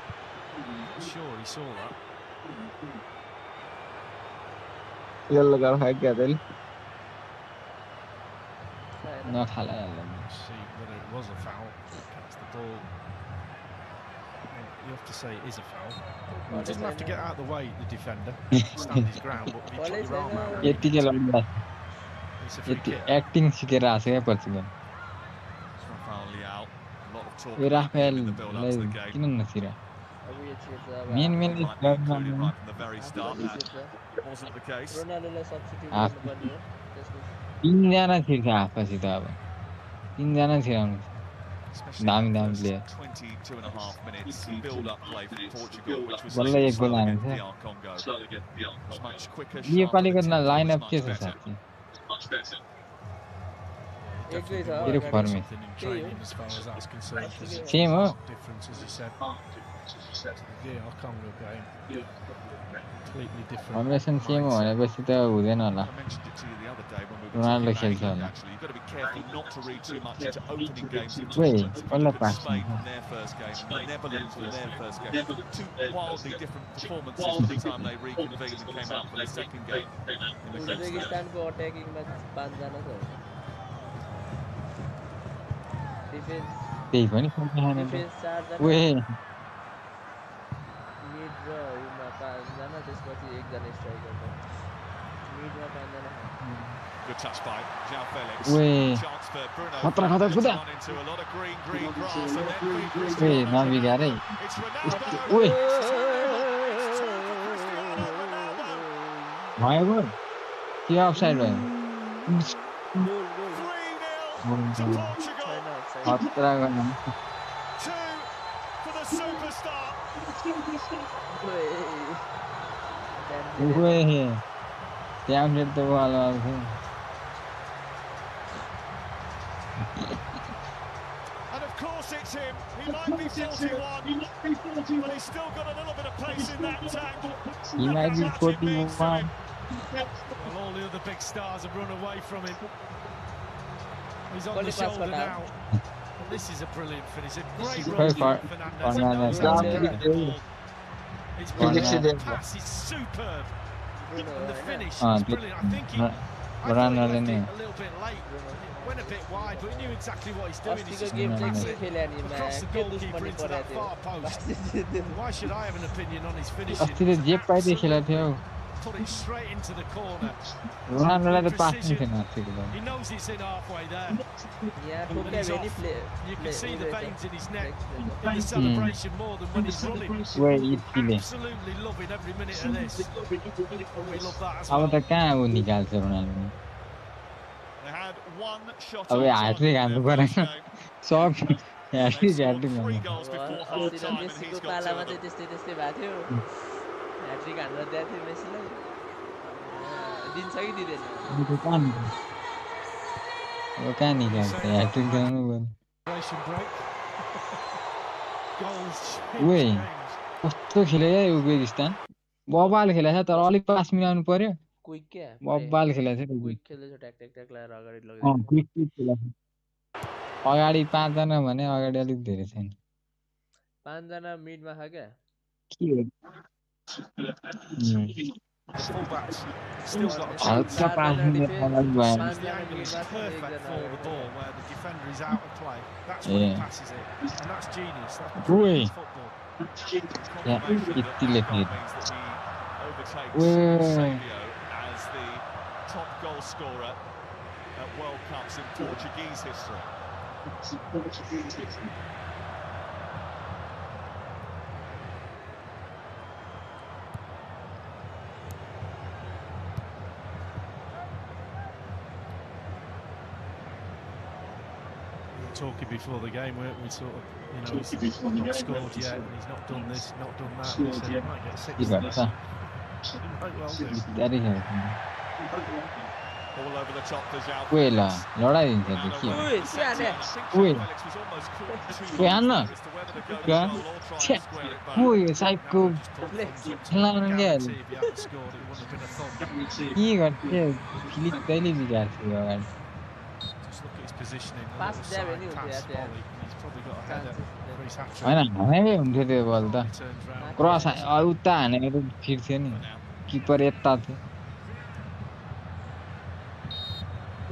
I'm sure he saw that. Yalla gal hai kya dil? No khala yalla. See whether it was a foul. Catch the ball. You have to say it is a foul. He doesn't have to get out of the way, the defender. Stand his ground, but if you put your arm out. Yeti ke lamba. It's a free kick. Acting sikera ase ya Portugal. Rafael Leao, a lot of talk Rafael in the build-up to the game. kinan nasira. Main included right from the very start. That wasn't the case. तीनजना थियो आफै त अब तीनजना थियो दामी player 22 and a half minutes build-up play for Portugal, which was बल्ल एक goal हानेछ DR Congo. Was much quicker. यो पालिको लाइनअप के छ साथी तेरो फर्मे सेम हो फर्मेसन सेम हो भनेपछि त हुँदैन होला Ronaldo खेल्छ होला Wait, all the pass. Spain in their first game, the Netherlands in their first game. 2 wildly different performances from the time they reconvened and came out for the second game in the group stage. Uzbekistan को attacking में 5 जना छ defense त्यही पनि खाने defense 4 जना वे mid र उमा 5 जना त्यसपछि 1 जना striker छ mid मा 5 जना Good touch by João Felix. Wait. Chance for Bruno. Khatra kuda. Into a lot of green grass and then Wait, now we got it. It's Ronaldo. Wait. Why what? He offside right. 3-0 to Portugal. Khatra gana. 2 for the superstar. Wait. Damn it, the wall also. And of course it's him. He might be 41, but he's still got a little bit of pace in that tank. He might be 41. Well, all the other big stars have run away from him. He's on the shoulder now. And this is a brilliant finish. A great run from Fernandes. His pass is superb. And the finish is brilliant. I think he left it a little bit late. Went a bit wide, but he knew exactly what he's doing. He's just across the goalkeeper into that far post. Why should I have an opinion on his finishing? put it straight into the corner. Ronaldo the passing Precision. thing. He knows it's in halfway there. Yeah, And he's off. You can see the veins in his neck. In the celebration more than when he's running. Absolutely loving every minute of this. We love that as well. अब त कहाँ उ निकाल्छ Ronaldo They had one shot अब on hat-trick target हान्नु in their परेन first game. सब They hat-trick scored hat-trick 3 भन्नु goals before half time and he's got 2 पालामा of चाहिँ them. त्यस्तै भएको थियो ह्याट्रिक हान्न दिएको थियो मेसीलाई दिन्छ कि दिँदैन अब कहाँ निकाल्छ ह्याट्रिक गराउनु पर्यो ओए कस्तो खेले उज्बेकिस्तान बबाल खेलेछ तर अलिक पास मिलाउनु पर्यो क्विक क्या बबाल खेलेछ क्विक खेल्दैछ ट्याक ट्याक ट्याक लगाएर अगाडि अँ क्विक क्विक खेलेछ अगाडि 5 जना भने अगाडि अलिक धेरै छैन 5 जना मिडमा छ क्या के हो The fullbacks still got a हल्का chance. पास मिलाउनु अगाडि भएन The angle is perfect for the ball where the defender is out of play. That's when he passes it. And that's genius. That's brilliant football. Yeah, Confirmation that means that he overtakes Sabio as the top goal scorer at World Cups in Portuguese history. Talking before the game, we sort of, he's not scored yet, and he's not done this, not done that. And he said he might get 6 of this. He might well do. All over the top, there's Alvarez. Ué lá, लडाई दिन्छ त्यो के उए उए हान्न उए साइडको खेलाउनु क्या के गर्थ्यो फिलिप कहिले बिगार्छ यो अगाडि पास दिए भने हुन्थ्यो हैन हानेकै हुन्थ्यो त्यो बल त क्रस उता हानेको त फिर्थ्यो नि किपर यता थियो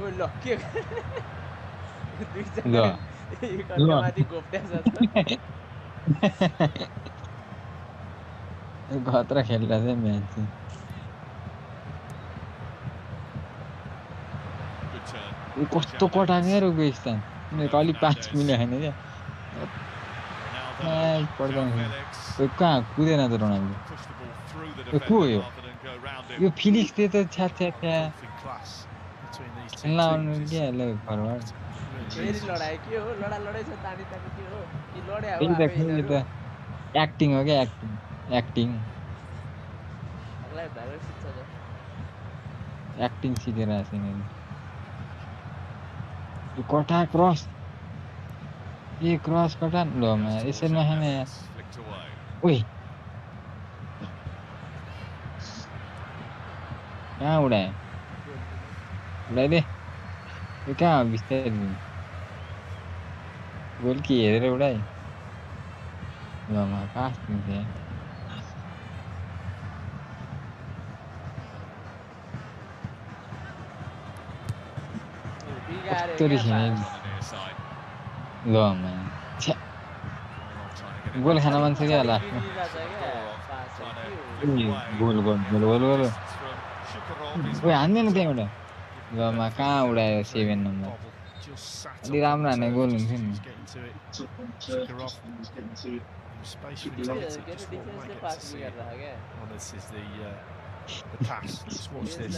ल के दुईजना माथि घोप्ट्याछ खतरा खेल्दा चाहिँ म्याच चाहिँ कस्तो कटाएको यार उज्बेकिस्तान उनीहरूको अलिक पास मिले होइन क्या पर्दैन कहाँ कुदेन त रोनाल्डो को हो यो फिलिक्स थियो त छ्या छ्या छ्या खेल्न आउनु क्या ल फरवार्ड फेरि लडाइ के हो लडाइ छ तानी तानी के हो कि लड्या हो आफै यिनीहरू त एक्टिङ हो क्या एक्टिङ अगला भागले सिक्छ त एक्टिङ सिकेर आएको यिनीहरू यो कटा क्रस ए क्रस कटा ल यसरी नखाने यार ओइ कहाँ उडायो उडाइदे यो कहाँ बिस्तारै गोल कि हेरेर उडाए ल पास दिन्छ कस्तो रिसिने ल गोल खान मान्छे क्या लास्टमा गोल गोल गोल गोल गोल ओइ हान्दैन त्यहाँबाट ल कहाँ उडायो 7 नम्बर अलि राम्रो हाने गोल हुन्थ्यो नि The pass. Just watch this.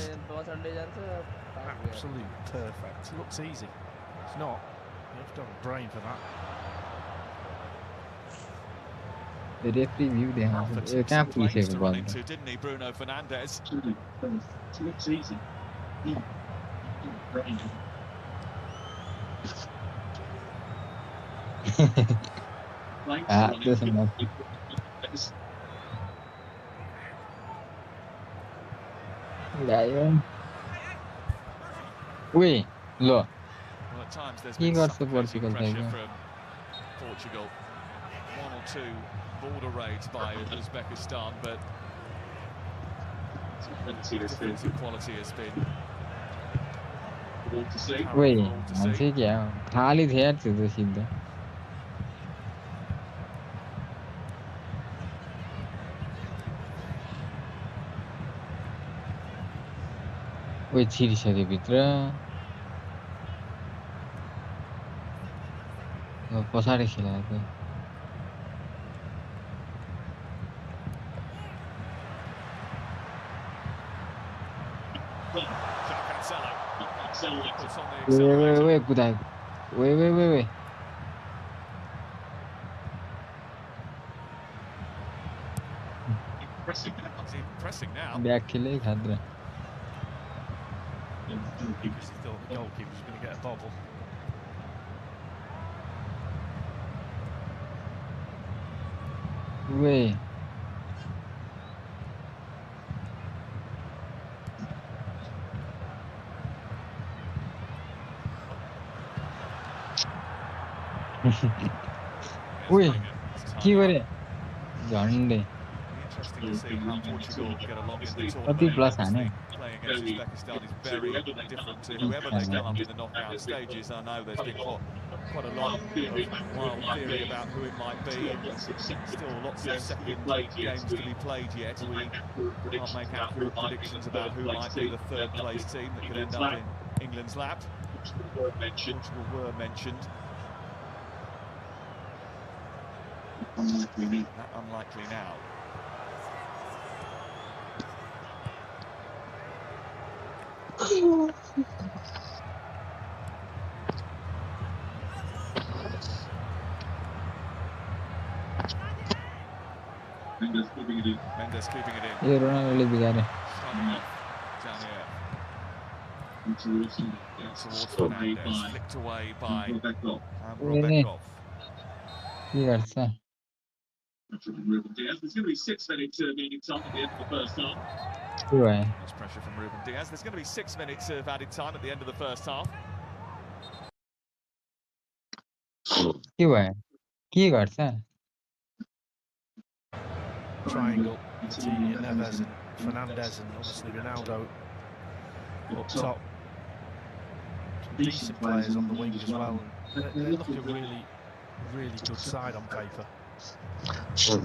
Absolute perfect. It looks easy. It's not. You have to have a brain for that. The referee viewed it. You can't push it. Didn't he, Bruno Fernandes? It looks easy. Doesn't matter. Lion. Wait, look. Well, at times there's been some Portugal pressure from Portugal. 1 or 2 border raids by Uzbekistan, but defensive quality has been. Wait, मान्छे क्या खाली थियो यार त्यो सिधा 왜 지리셔야 भित्र पछाडि खेलाएको 왜 कुदाएको 왜 Pressing now. ब्याक खेले खाद्रा Because he thought the goalkeeper was going to get a bobble. 왜 왜 기회래 झन्डे Interesting to see how Portugal get along in the कति tournament. प्लस Obviously, हाने playing against Uzbekistan is very different to whoever they come up in the knockout stages. I know there's been quite a lot of wild theory about who it might be, and still lots of second games to be played yet. We can't make accurate predictions about who might be the third place team that could end up in England's lap. Portugal were mentioned. That unlikely now. Mendes keeping it in. ये रोनाल्डोले बिगारे Down here. Towards Fernandes, flicked away by Robekov. के गर्छ There's going to be 6 minutes remaining time at the end of the first half. के भयो Much pressure from Ruben Diaz. There's going to be 6 minutes of added time at the end of the first half. के भयो के गर्छ Triangle, Coutinho, Neves and Fernandes, and obviously Ronaldo up top. Some decent players on the wing as well. And they look a really good side on paper. A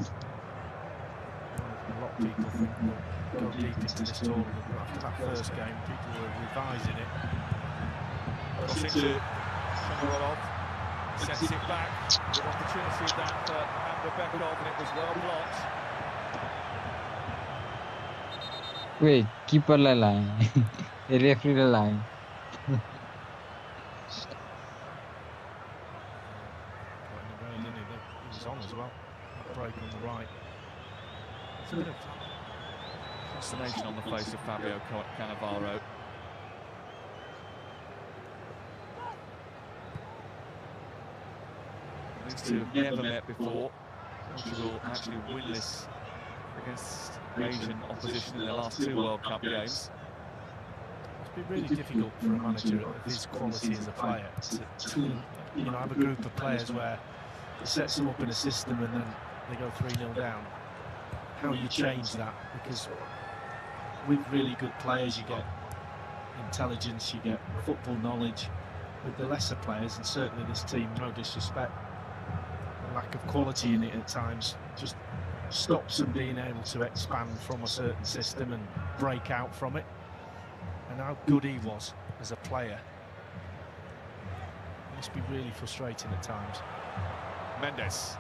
lot of people think they'll go deep into this tournament. After that first game, people were revising it. Cross into Shomurodov, sets it back. Good opportunity of that for Robekov, and it was well blocked. वे किपरलाई लाए रेफ्रीलाई लाए He was on as well. That break on the right. It's a bit of Consternation on the face of Fabio Cannavaro. These two have never met before. Portugal actually winless against Asian opposition in their last 2 World Cup games. It's been really difficult for a manager of his quality as a player to have a group of players where it sets them up in a system and then they go 3-0 down. How you change that, because with really good players you get intelligence, you get football knowledge. With the lesser players, and certainly this team, no disrespect, the lack of quality in it at times just stops them being able to expand from a certain system and break out from it. And how good he was as a player. It must be really frustrating at times. Mendes.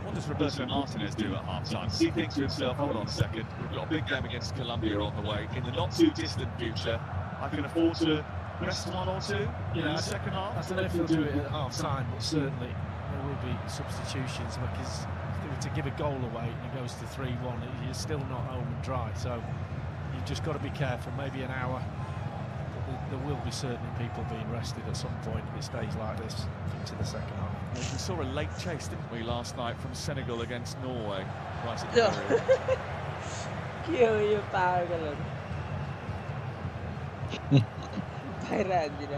What does Roberto Martinez do at half-time? Does he think to himself, hold on a second, we've got a big game against Colombia on the way. In the not-too-distant future, I can afford to rest 1 or 2 in the second half? I don't know if he'll do it at half-time, but certainly there will be substitutions, because if they were to give a goal away and it goes to 3-1, you're still not home and dry. So you've just got to be careful, maybe an hour. There will be certainly people being rested at some point if it stays like this into the second half. Well, we saw a late chase, didn't we, last night from Senegal against Norway? Right at the very end. It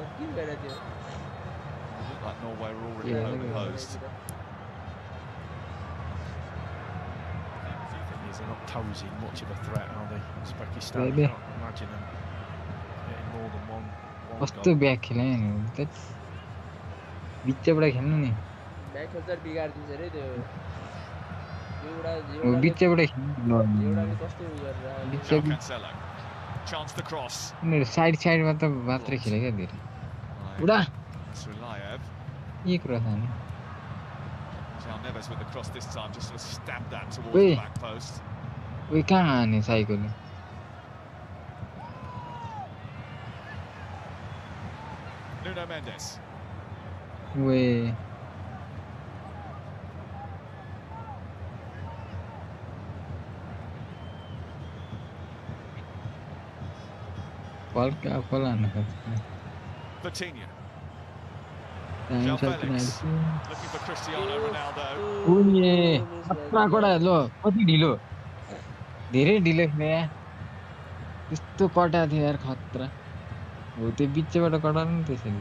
looked like Norway were already home-posed. They're not posing much of a threat, are they? Uzbekistan, I can't imagine them getting more than one कस्तो goal. Back खेले नि बिचबाट खेल्नु नि match हजार बिगार्दिन्छ रे त्यो एउटाले बिचबाट खेल्नु एउटाले कस्तो उ गरेर उनीहरू साइडमा त मात्रै खेले क्या धेरै उडा के कुरा छ नि ओइ कहाँ हाने साइकलले Nuno Mendes. ओए Falca Falana Vitinha. Time Felix looking for Cristiano Ronaldo. उनी खतरा कडा लो कति ढिलो धेरै ढिलो खेले त्यस्तो कटा थियो यार खतरा हो त्यो बिचबाट कटाउनु नि त्यसरी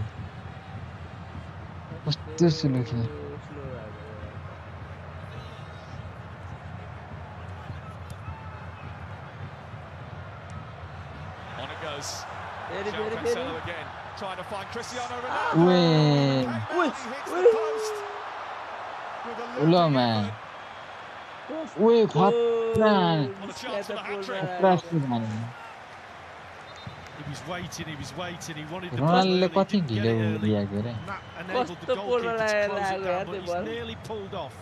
कस्तो स्लो खेले On it goes. Cancelo again, trying to find Cristiano Ronaldo. Ulo man. Ui, khatra. He was waiting. He wanted the Ronaldo कति ढिलो दिया गरे enabled the goalkeeper to close it down, but he's nearly pulled off.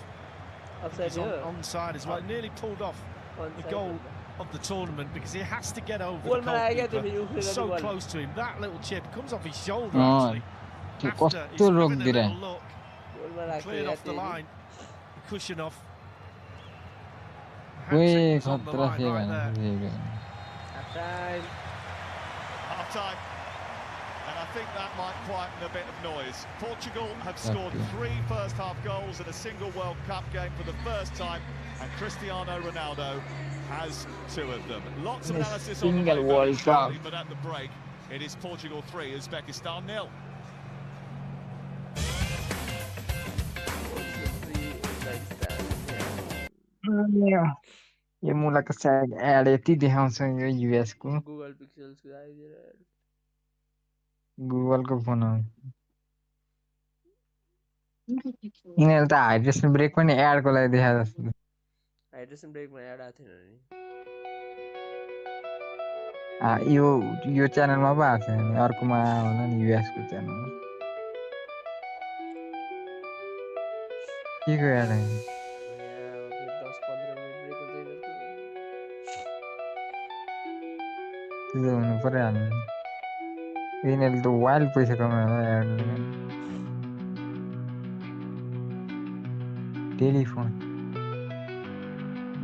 He's onside as well. Nearly pulled off the goal of the tournament because he has to get over the goalkeeper. So close to him. That little chip comes off his shoulder actually. After he's given a little look, cleared off the line, the cushion off. Ui, khatra थियो Half time. And I think that might quieten a bit of noise. Portugal have scored 3 first-half goals in a single World Cup game for the first time, and Cristiano Ronaldo has 2 of them. Lots of analysis on the World Cup, but at the break, it is Portugal 3, Uzbekistan 0. यो मुलाको सायद add यति देखाउँछ यो US को Google pixels को आइदिएर Google को phone हो यिनीहरु त hydration break पनि add को लागि देखा जस्तो हाइड्रेसन ब्रेकमा एड आथेन नि यो च्यानलमा पो आछ नि अर्कोमा होला नि युएस को च्यानलमा के को एड आयो 10-15 मिनेट ब्रेक हुन्छ हुनु पर्यो हाल्नु यिनीहरुले त वाइल्ड पैसा कमाउनु एड टेलिफोन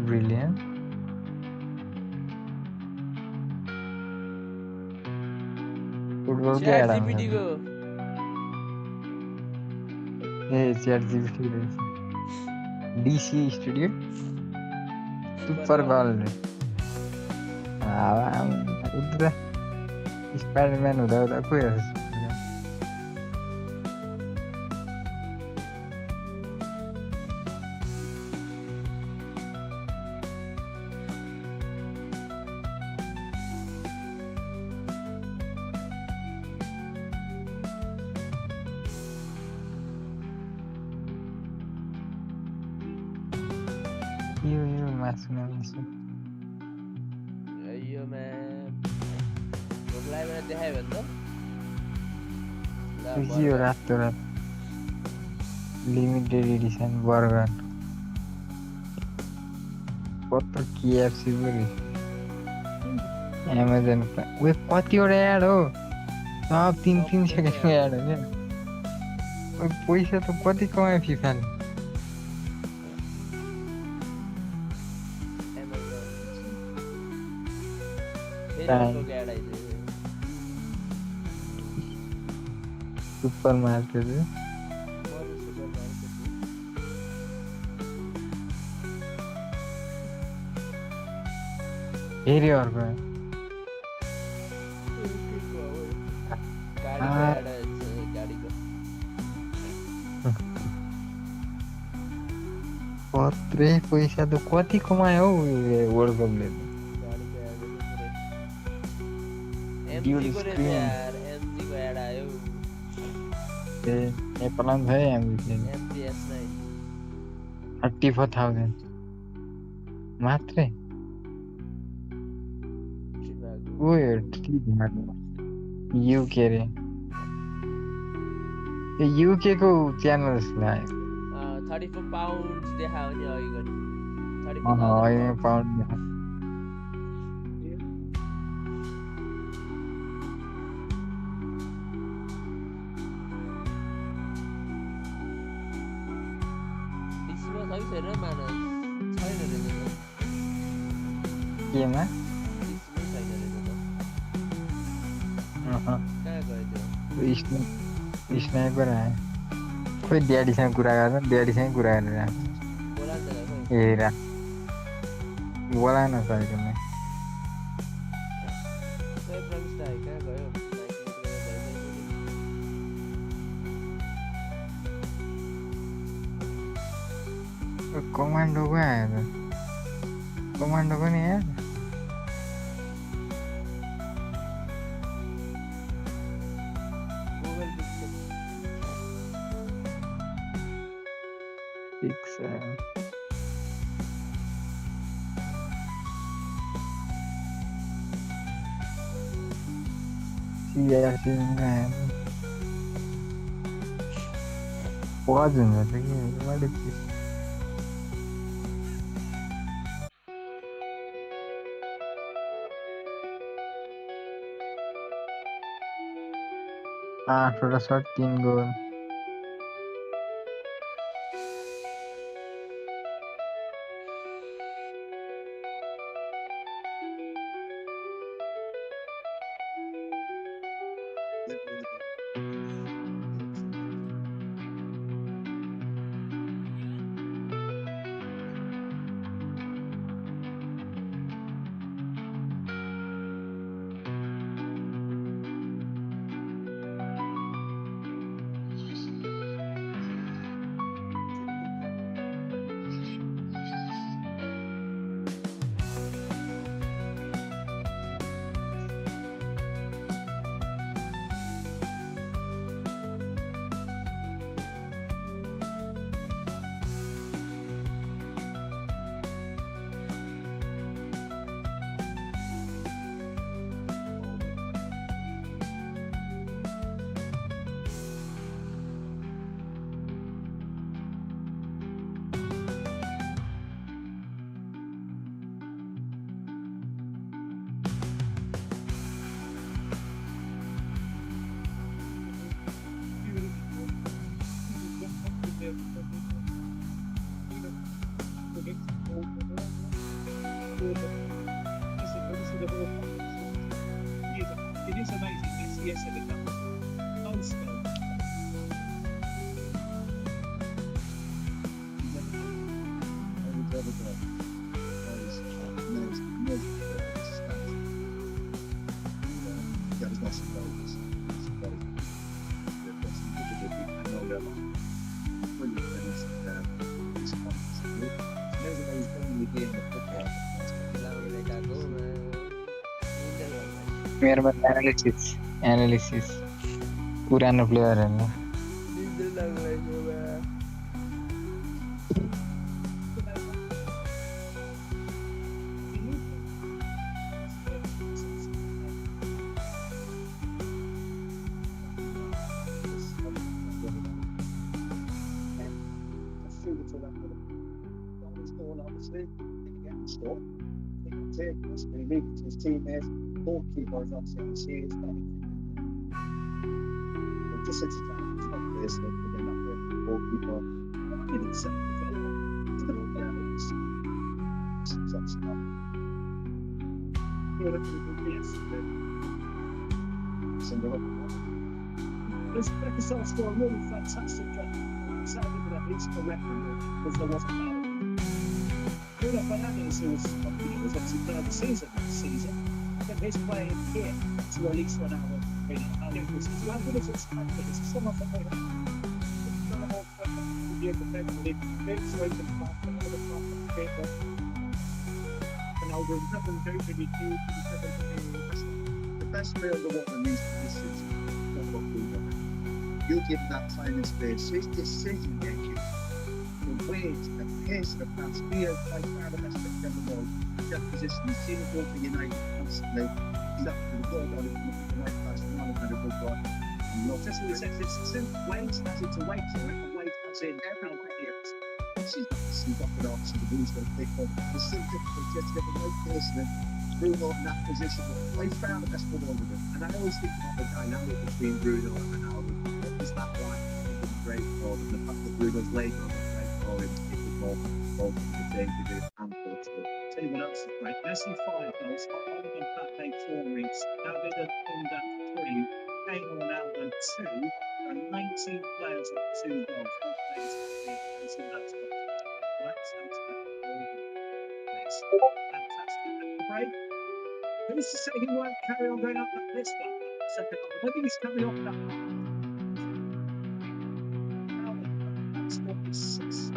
ब्रिलियन्ट फुटबल के एड आउँछ ए च्याट जीपीटी रहेछ डीसी स्टुडियो सुपर बल उड्दा स्पाइडरम्यान हुँदा हुँदा कोही यो मासु नमिसो यो म्याम लाइभमा देखायो भने त यो रातो लिमिटेड एडिसन बर्गर कत्रो केएफसी पनि अमेजन वे कतिवटा एड हो सब 3 सेकेन्डको एड हो नि पैसा त कति कमायो फिफाले सुपर मार्केट हेरी अर्को कत्रै पैसा त कति कमायो हौ वर्ल्ड कपले नेपालमा छ है एमबी एमपिएस नै 34,000 मात्रै ओए युके रे युके को च्यानल जस्तो लाग्यो 34 पाउन्ड्स देखायो नि अघि गरी 34,000 पाउन्ड छैन मानस छैन रे केमा छैन रे कहाँ गयो त्यो स्नाइपर आयो खोइ ड्याडीसँग कुरा गर्न ड्याडीसँग कुरा गरेर हेरा बोला न सकेको नै कमान्डोको आयो त कमान्डोको नि आयो पज हुन्छ त के आठवटा shut 3 goal It is amazing this yes and it does. मेरोमा एनालिसिस पुरानो प्लेयरहरुले Goalkeeper is obviously on the series, but just it's not clear stuff again up there. Goalkeeper, I didn't say Uzbekistan scored a really fantastic Saturday, but at least correctly because there wasn't foul. Bruno Fernandes, who was obviously third the season this season, his playing here to release Ronaldo. As good as it's expected, it's someone that they have Ronaldo nothing very really good. The best player of the world in these positions. You give that time and space. His decision making, the weight, the pace of the pass, he is by far the best player in the world. That position, he's seen it go for United constantly. He's up to the goal, got it, the right pass, not a good one. And look, that's what he says, it's weight as it's a weight, and weight as in how it is. She's got it off, so the ball's going to pick up. It's so difficult just to get the right pace and then Bruno in that position. I found the best football with him. And I always think about the dynamic between Bruno and Ronaldo. Is that why he was great for him? The fact that Bruno's later on was great for him. It was more both the same degree and Portugal. Tell you what else is great. Messi 5 goals, Oliver Mbappe 4 each, David and Kunda 3, Kane and Ronaldo 2, and 19 players on 2 goals. What players can see that stuff? Right, sounds nice. Fantastic. And the break. Who's to say he won't carry on going up that list? I think he's coming off that one. Now that's 46.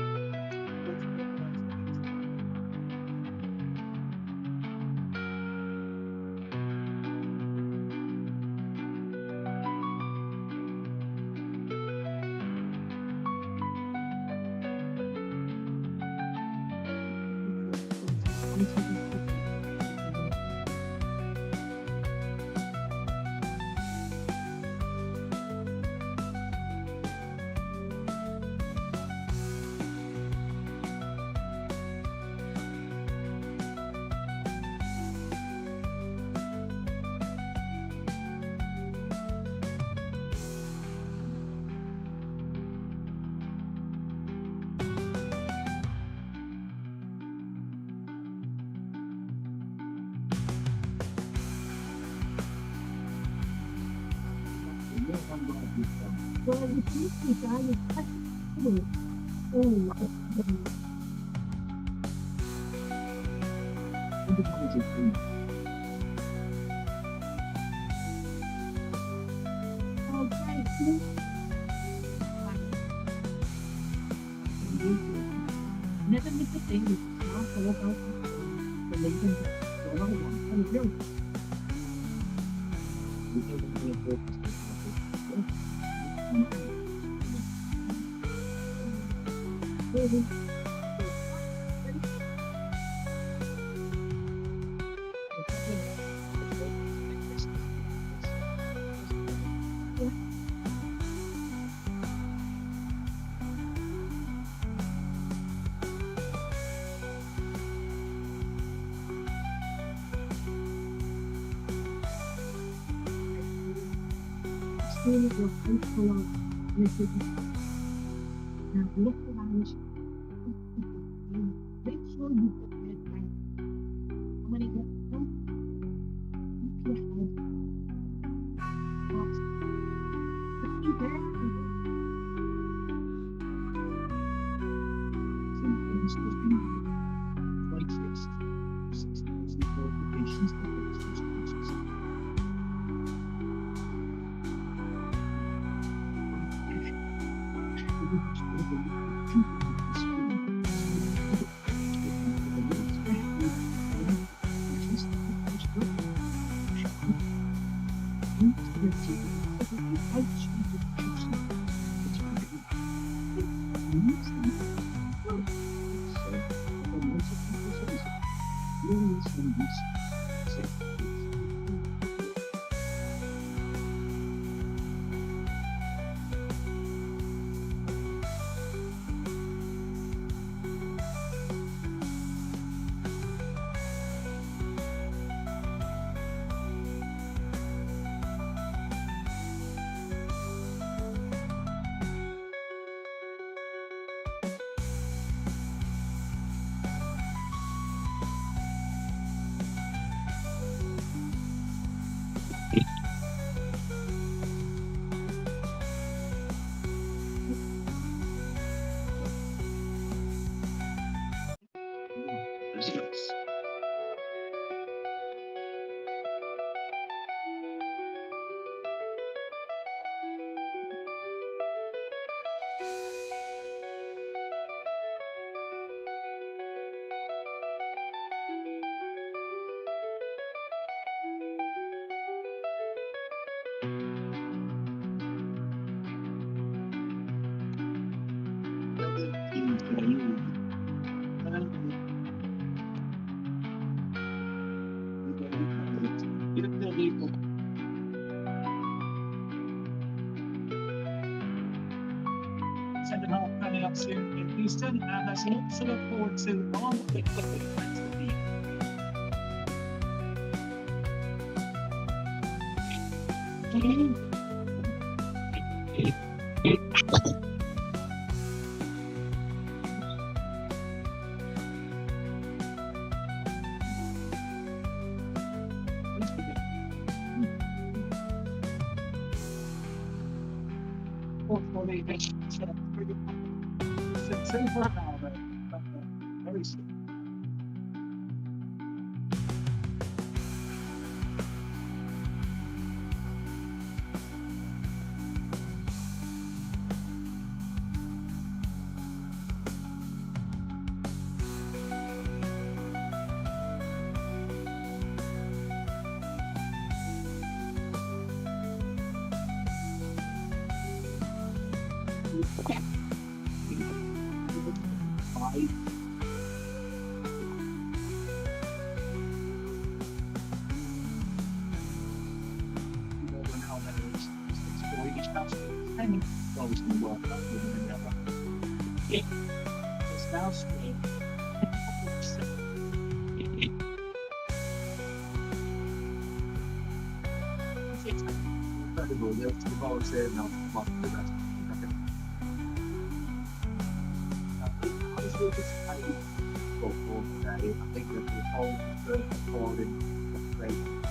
Well, the PC guy is actually never miss a thing with smart all about the Lincoln Dollar one and real. Your faithful message. Now look around. Make sure you put that back. When it gets done, keep your head. But be there. Some things just be like 6,000 qualifications for those courses. Second half coming up soon in Houston, and there's lots to look forward to on the thanks to the very soon. It's now screen. Incredible. The ball is there now. Obviously, this football today, I think that the whole falling great with the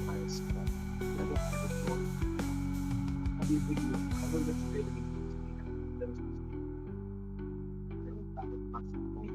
players. How do you think I wonder if really those that was massively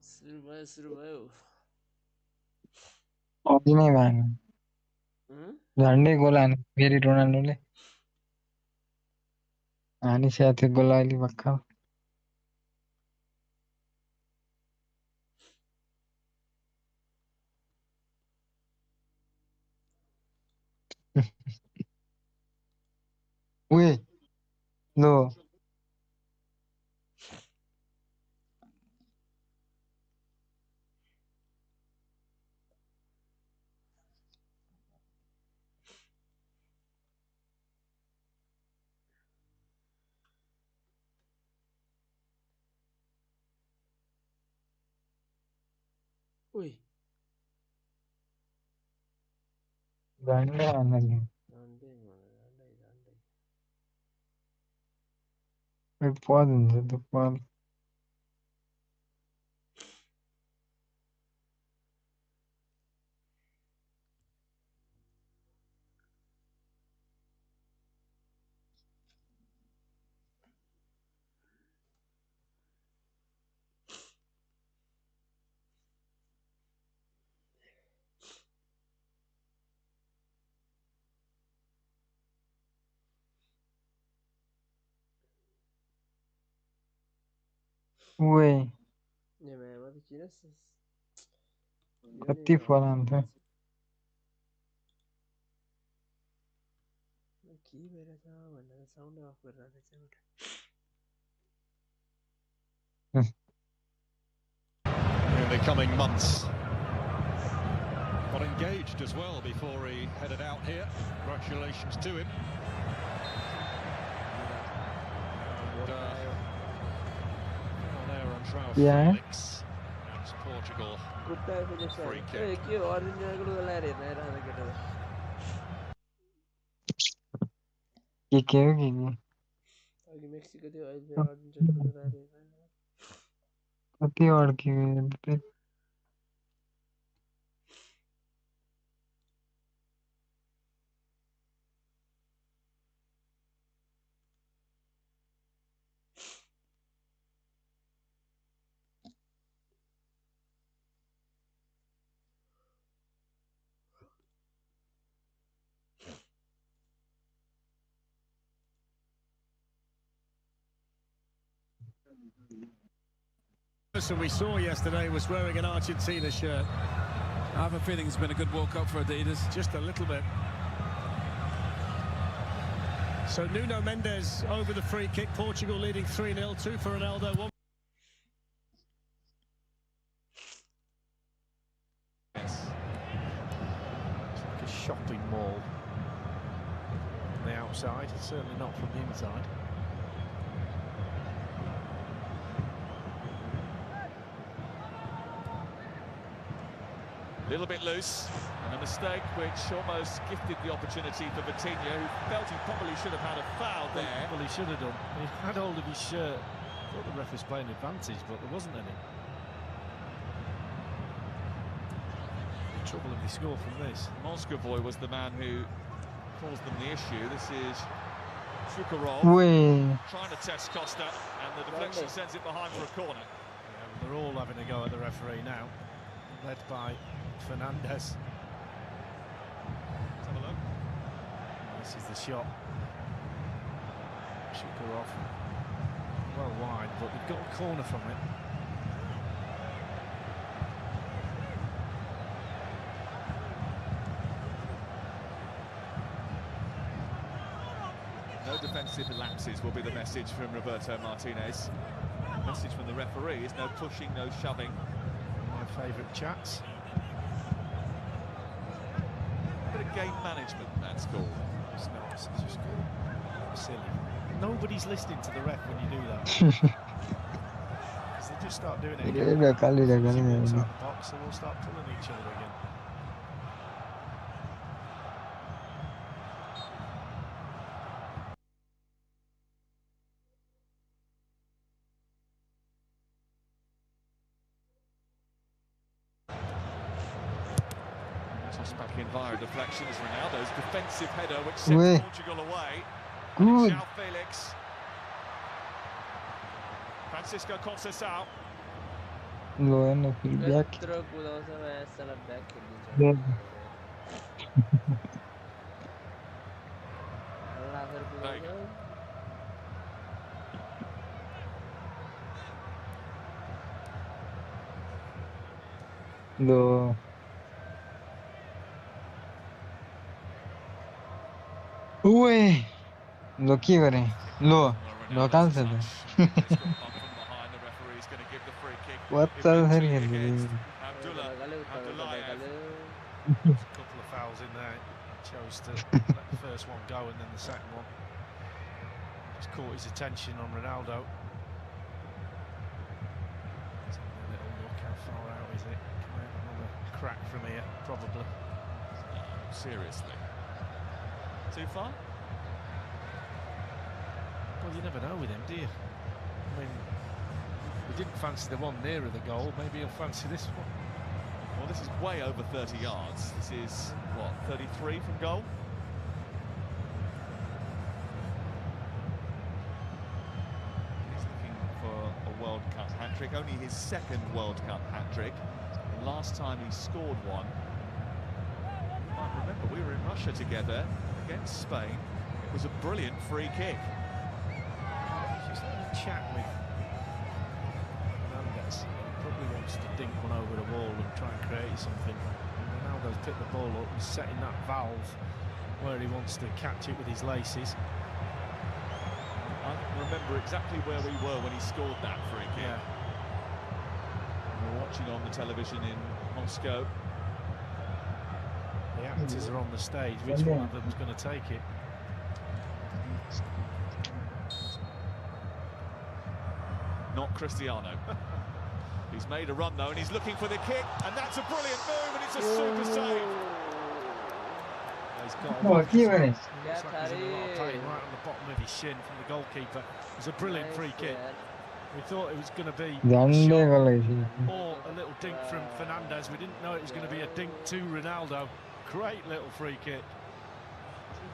Seru. Ini bang. Zande gola Meri Ronaldo le. Ani syaratnya gola ini bakal. Wih, no. Wih. Zande anaknya. Pode, pode. Wih. Kati falan tuh. In the coming months. Got engaged as well before he headed out here. Congratulations to him. And, there on João Felix. And Portugal. Free kick. Gigi. Kati और की The person we saw yesterday was wearing an Argentina shirt. I have a feeling it's been a good World Cup for Adidas. Just a little bit. So Nuno Mendes over the free kick. Portugal leading 3-0, 2 for Ronaldo, 1. It's like a shopping mall on the outside, certainly not from the inside. A little bit loose, and a mistake which almost gifted the opportunity for Vitinha, who felt he probably should have had a foul there. Well, he should have done. He had hold of his shirt. I thought the ref was playing advantage, but there wasn't any. Trouble if they score from this. Moscovoy was the man who caused them the issue. This is Shukarov trying to test Costa, and the deflection sends it behind for a corner. Yeah, they're all having a go at the referee now, led by Fernandez. Let's have a look. This is the shot. Shukarov, well wide, but they've got a corner from it. No defensive lapses will be the message from Roberto Martinez. The message from the referee is no pushing, no shoving. My favourite chats. A bit of game management, that's called. It's not, it's just silly. Nobody's listening to the ref when you do that. Because they just start doing it again. As soon as he walks out the box, they will start pulling each other again. Back in via deflection is Ronaldo's defensive header, which sends Portugal away. Good. João Felix. Francisco Conceição. लो न फिर back यत्रो कुदाउँछ यसलाई back खेलिदिन्छ हल्ला फेरि कुदाउँछ लो ओए लो के गरे लो ढकाल छ त What's up here? Couple of fouls in there. Chose to let the first one go and then the second one just caught his attention on Ronaldo. Taking a little look, how far out is it? Can we have another crack from here? Probably. Seriously. Too far? Well, you never know with him, do you? I mean, he didn't fancy the one nearer the goal. Maybe he'll fancy this one. Well, this is way over 30 yards. This is, what, 33 from goal? He's looking for a World Cup hat-trick, only his second World Cup hat-trick. The last time he scored one, you might remember, we were in Russia together against Spain. It was a brilliant free kick. Just having a chat with Fernandes. He probably wants to dink one over the wall and try and create something. Ronaldo's picked the ball up and setting that valve where he wants to catch it with his laces. I remember exactly where we were when he scored that free kick. Yeah. We were watching on the television in Moscow. The actors are on the stage. Which one of them's going to take it? Not Cristiano. He's made a run though, and he's looking for the kick, and that's a brilliant move, and it's a super save. He's got a looks like he's in a lot of pain right on the bottom of his shin from the goalkeeper. It was a brilliant free kick. We thought it was going to be a shot or a little dink from Fernandes. We didn't know it was going to be a dink to Ronaldo. Great little free kick.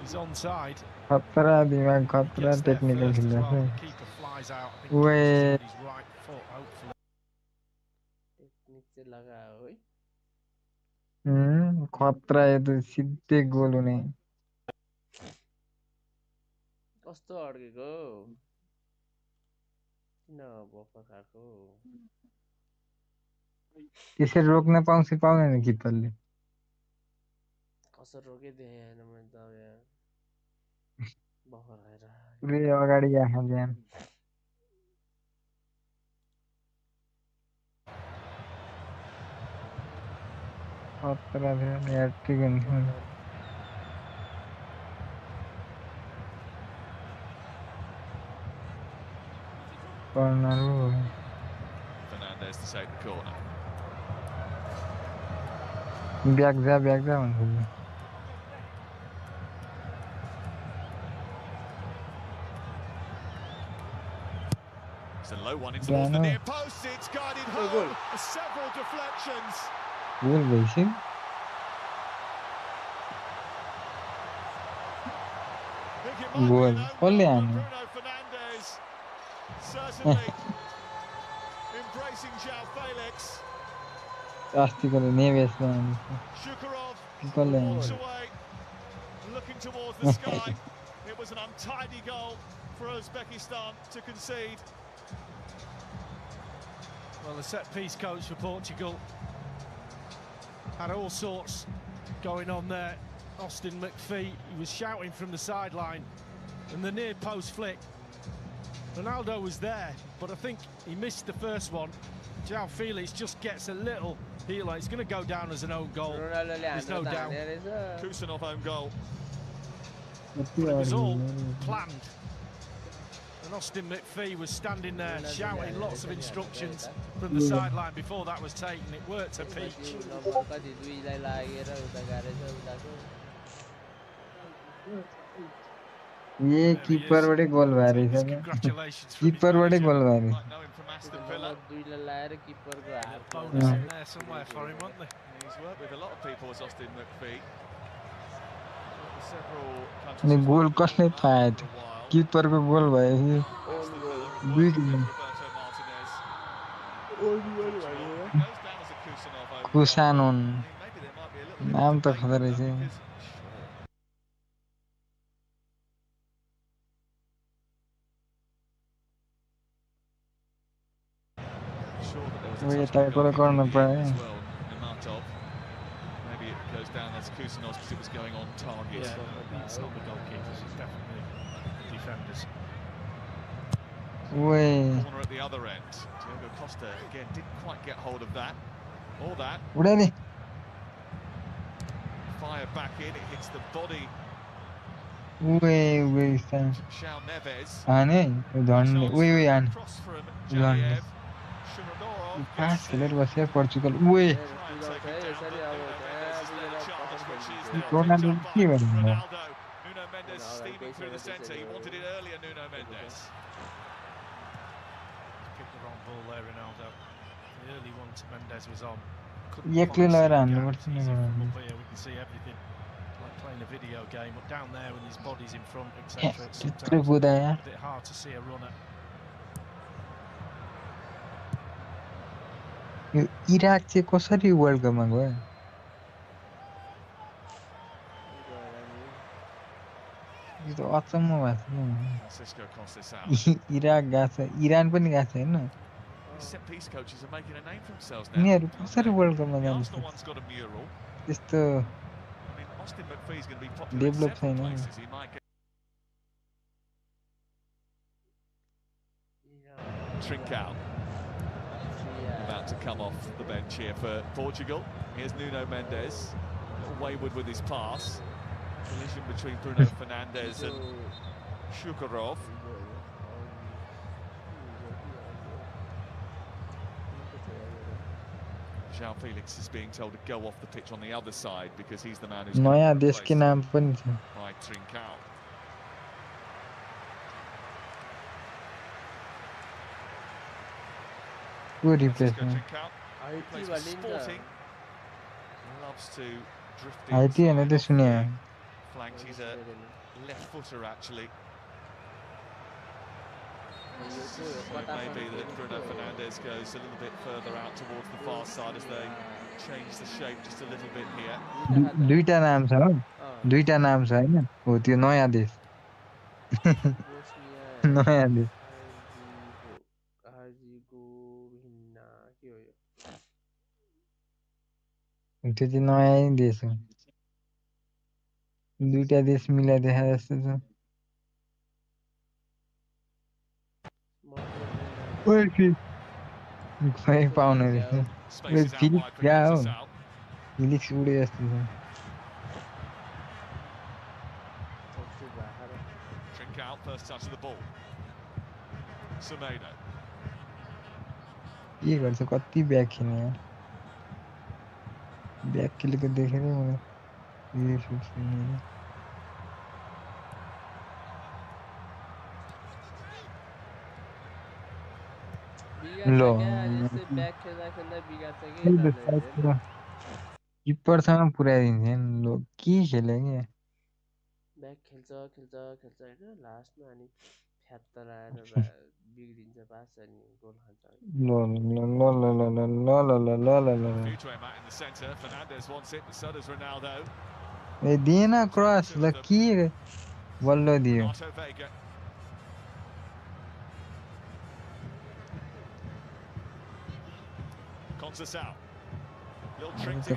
He's onside. खतरा दिमाग खतरा technical खेल रहा है वे खतरा है तो सीधे गोल होने कस्तो अड्केको किन बफा खाएको त्यसरी रोक्न पाउँछ पाउँदैन किपरले कसरी रोके देखेन मैले त अब बफा खाएर पुरै अगाडि आएको ध्यान खतरा थियो ह्याट्रिक हुन्थ्यो कर्नर हो Fernandes to take the corner. Back जा भन्छु It's a low one into the near post. It's guided home. Several deflections. Goal भइसक्यो गोल कसले हान्यो Bruno Fernandes certainly embracing João Felix. अस्तिको नेभेसले Shukurov कसले walks away, looking towards the sky. It was an untidy goal for Uzbekistan to concede. Well, the set-piece coach for Portugal had all sorts going on there. Austin McPhee, he was shouting from the sideline, and the near post flick. Ronaldo was there, but I think he missed the first one. João Felix just gets a little heel. It's going to go down as an own goal. There's no doubt. Kusanov own goal. But it was all planned. And Austin McPhee was standing there shouting lots of instructions from the sideline before that was taken. It worked a peach. ये keeper बड़े गोल भए रहेछ keeper बड़े गोल भए रहेछ अनि गोल कसले पाए कीपरको गोल भयो दुई Kusanon. नाम तो खबर है जी. वो ये tackle करना पड़ेगा. Maybe it goes down as Kusanos because it was going on target. Yeah, it's not the goalkeepers, it's definitely the defenders. Corner at the other end. Diogo Costa again didn't quite get hold of that. Or that. Fire back in, it hits the body. Shao Neves. Cross from Jaliev. Pass खेलेर बस्यो Portugal. Ronaldo के भन्नु. Nuno Mendes steaming through the centre. He wanted it earlier, Nuno Mendes. Picked the wrong ball there, Ronaldo. The early one to Mendes was on. एक्लै लगाएर हान्नु पर्छ नि. Up here we can see everything. Like playing a video game, but down there when his body's in front, etc. It's sometimes a bit hard to see a runner. Iraq चाहिँ कसरी world कपमा गयो? यो त अचम्म भएको छ. Iraq गएको छ, Iran पनि गएको छ हैन? Set piece coaches are making a name for themselves now. यिनीहरु कसरी वर्ल्ड कपमा जान्छ? Arsenal one's got a mural. त्यस्तो I mean, Austin McPhee's going to be popular in develop several छैन. places. He might get Trincao. About to come off the bench here for Portugal. Here's Nuno Mendes. A little wayward with his pass. Collision between Bruno Fernandes and Shukurov. João Felix is being told to go off the pitch on the other side because he's the man who's नयाँ देशको नाम पनि छ. by Trincao. Good replacement. Sporting. Loves to drift IT हैन त सुन्या. flanks. He's a left footer actually. So it may be that Bruno Fernandes goes a little bit further out towards the far side as they change the shape just a little bit here. दुईटा नाम छ हो. दुईटा नाम छ हैन? हो त्यो नयाँ देश. नयाँ देश. त्यो चाहिँ नयाँ देश हो. दुईटा देश मिलाइ देखा जस्तो छ. खोइ पाउनु रहेछ. फिलिक्स गयो हो. फिलिक्स उडे जस्तो छ. Trincao, first touch of the ball. Semedo. के गर्छ कति ब्याक खेल्ने यार. ब्याक खेलेको देखेर मलाई यो सोच्नु. लो किपरसँग पुर्याइदिन्छ नि. लो के खेले के ब्याक खेल्छ हैन लास्टमा अनि फ्यात्तर आएर बिग्रिन्छ पास अनि गोल खान्छ. लो लो लो लो लो लो लो लो लो लो लो. ए दिएन क्रस ल के बल्ल दियो.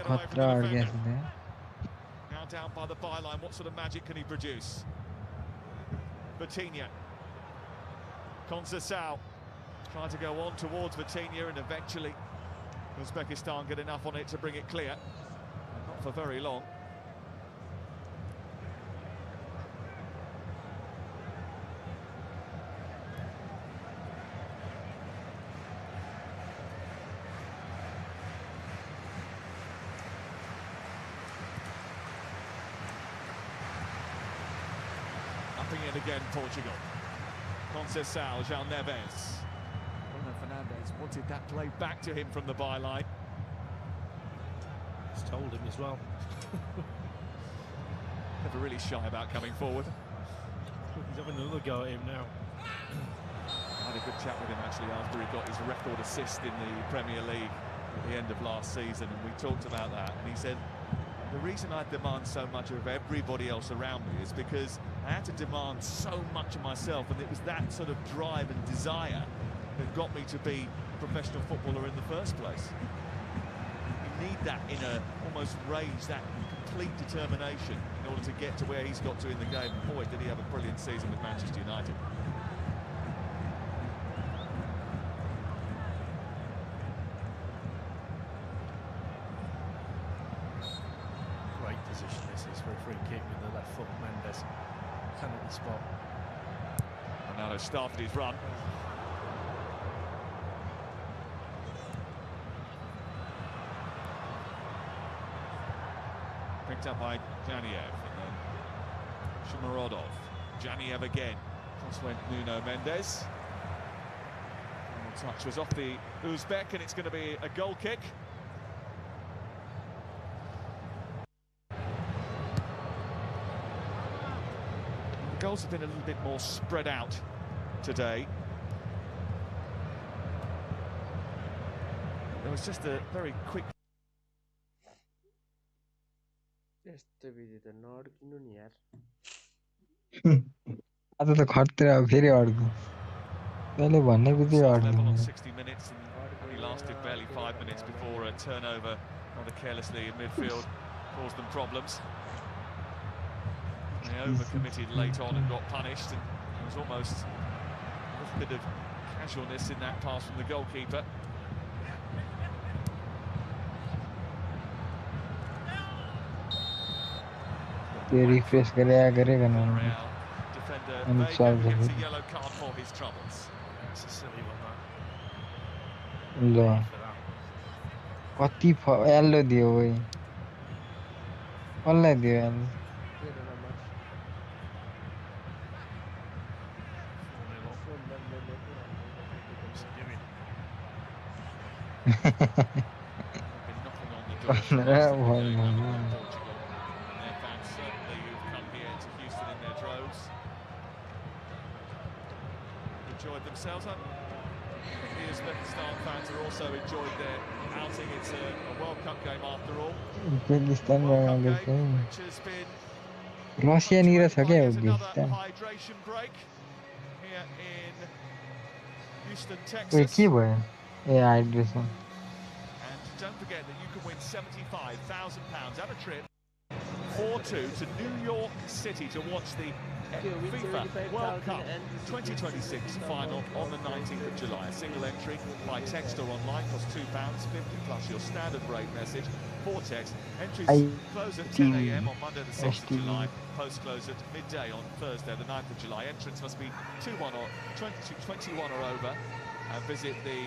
खतरा अड गया था. Now down by the byline, what sort of magic can he produce? Vitinha. Conceição trying to go on towards Vitinha and eventually Uzbekistan get enough on it to bring it clear. Not for very long. It again, Portugal. Conceição, João Neves. Bruno Fernandes wanted that play back to him from the byline. He's told him as well. Never really shy about coming forward. He's having another go at him now. I had a good chat with him actually after he got his record assist in the Premier League the end of last season, and we talked about that, and he said, the reason I demand so much of everybody else around me is because I had to demand so much of myself, and it was that sort of drive and desire that got me to be a professional footballer in the first place. You need that inner, almost rage, that complete determination in order to get to where he's got to in the game. And boy, did he have a brilliant season with Manchester United. Great position this is for a free kick with the left foot. Mendes, penalty spot. Ronaldo started his run. Picked up by Janiev, and then Shomurodov. Janiev again. Cross went Nuno Mendes. Final touch was off the Uzbek, and it's going to be a goal kick. The goals have been a little bit more spread out today. There was just a very quick. आज त खट्तिर फेरि अड्को मैले भन्ने बित्तिकै Level on अड्किन्छ 60 minutes, and he lasted barely 5 minutes before a turnover rather carelessly in midfield caused them problems. They overcommitted late on and got punished, and there was almost a little bit of casualness in that pass from the goalkeeper. त्यो refresh गरेका न अनि चल्छ Gets a yellow card for his troubles. It's a silly one, that. ल कति yellow दियो ओइ कसलाई दियो yellow Enjoyed themselves. I think the Uzbekistan fans have also enjoyed their outing. It's a World Cup game after all. Uzbekistan World Cup game, which has been रसिया निर छ के another Uzbekistan hydration break here in Houston, ओइ Texas. के भयो ए hydration And don't forget that you can win £75,000 and a trip 4-2 to New York City to watch the FIFA World Cup 2026 final on the 19th of July. A single entry by text or online costs £2.50 plus your standard rate message for text. Entries close at 10 a.m. on Monday the 6th of July. Post close at midday on Thursday the 9th of July. Entrance must be 21 or over. And visit the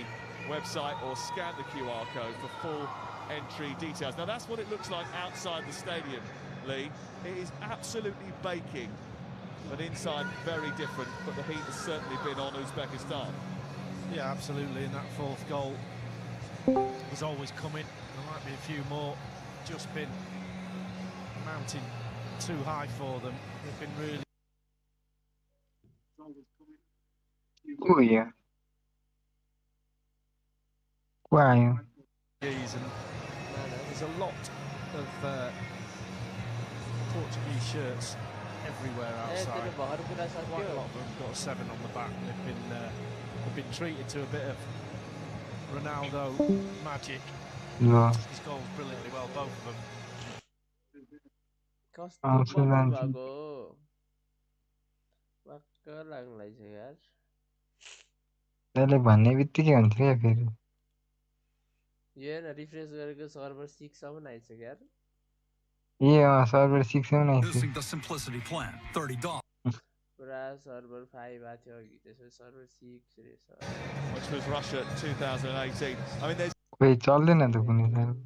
website or scan the QR code for full entry details. Now that's what it looks like outside the stadium, Lee. It is absolutely baking, but inside very different. But the heat has certainly been on Uzbekistan. Yeah, absolutely. And that fourth goal was always coming. There might be a few more. Just been mounting too high for them. They've been really. को या को आयो And there's a lot of Portuguese shirts everywhere outside. Quite a lot of them got a 7 on the back. They've been treated to a bit of Ronaldo magic. ल His goals brilliantly well, both of them. आउँछु लान्छु त्यसले भन्ने बित्तिकै हुन्छ क्या फेरि refresh गरेको सर्भर 6 सम्म आइसक्यो यार ए सर्भर 6 सम्म आइसक्यो पुरा सर्भर 5 आएको थियो अघि त्यसपछि सर्भर 6 रहेछ Which was Russia 2018. I mean, there's खोइ चल्दैन त कुनै सर्भर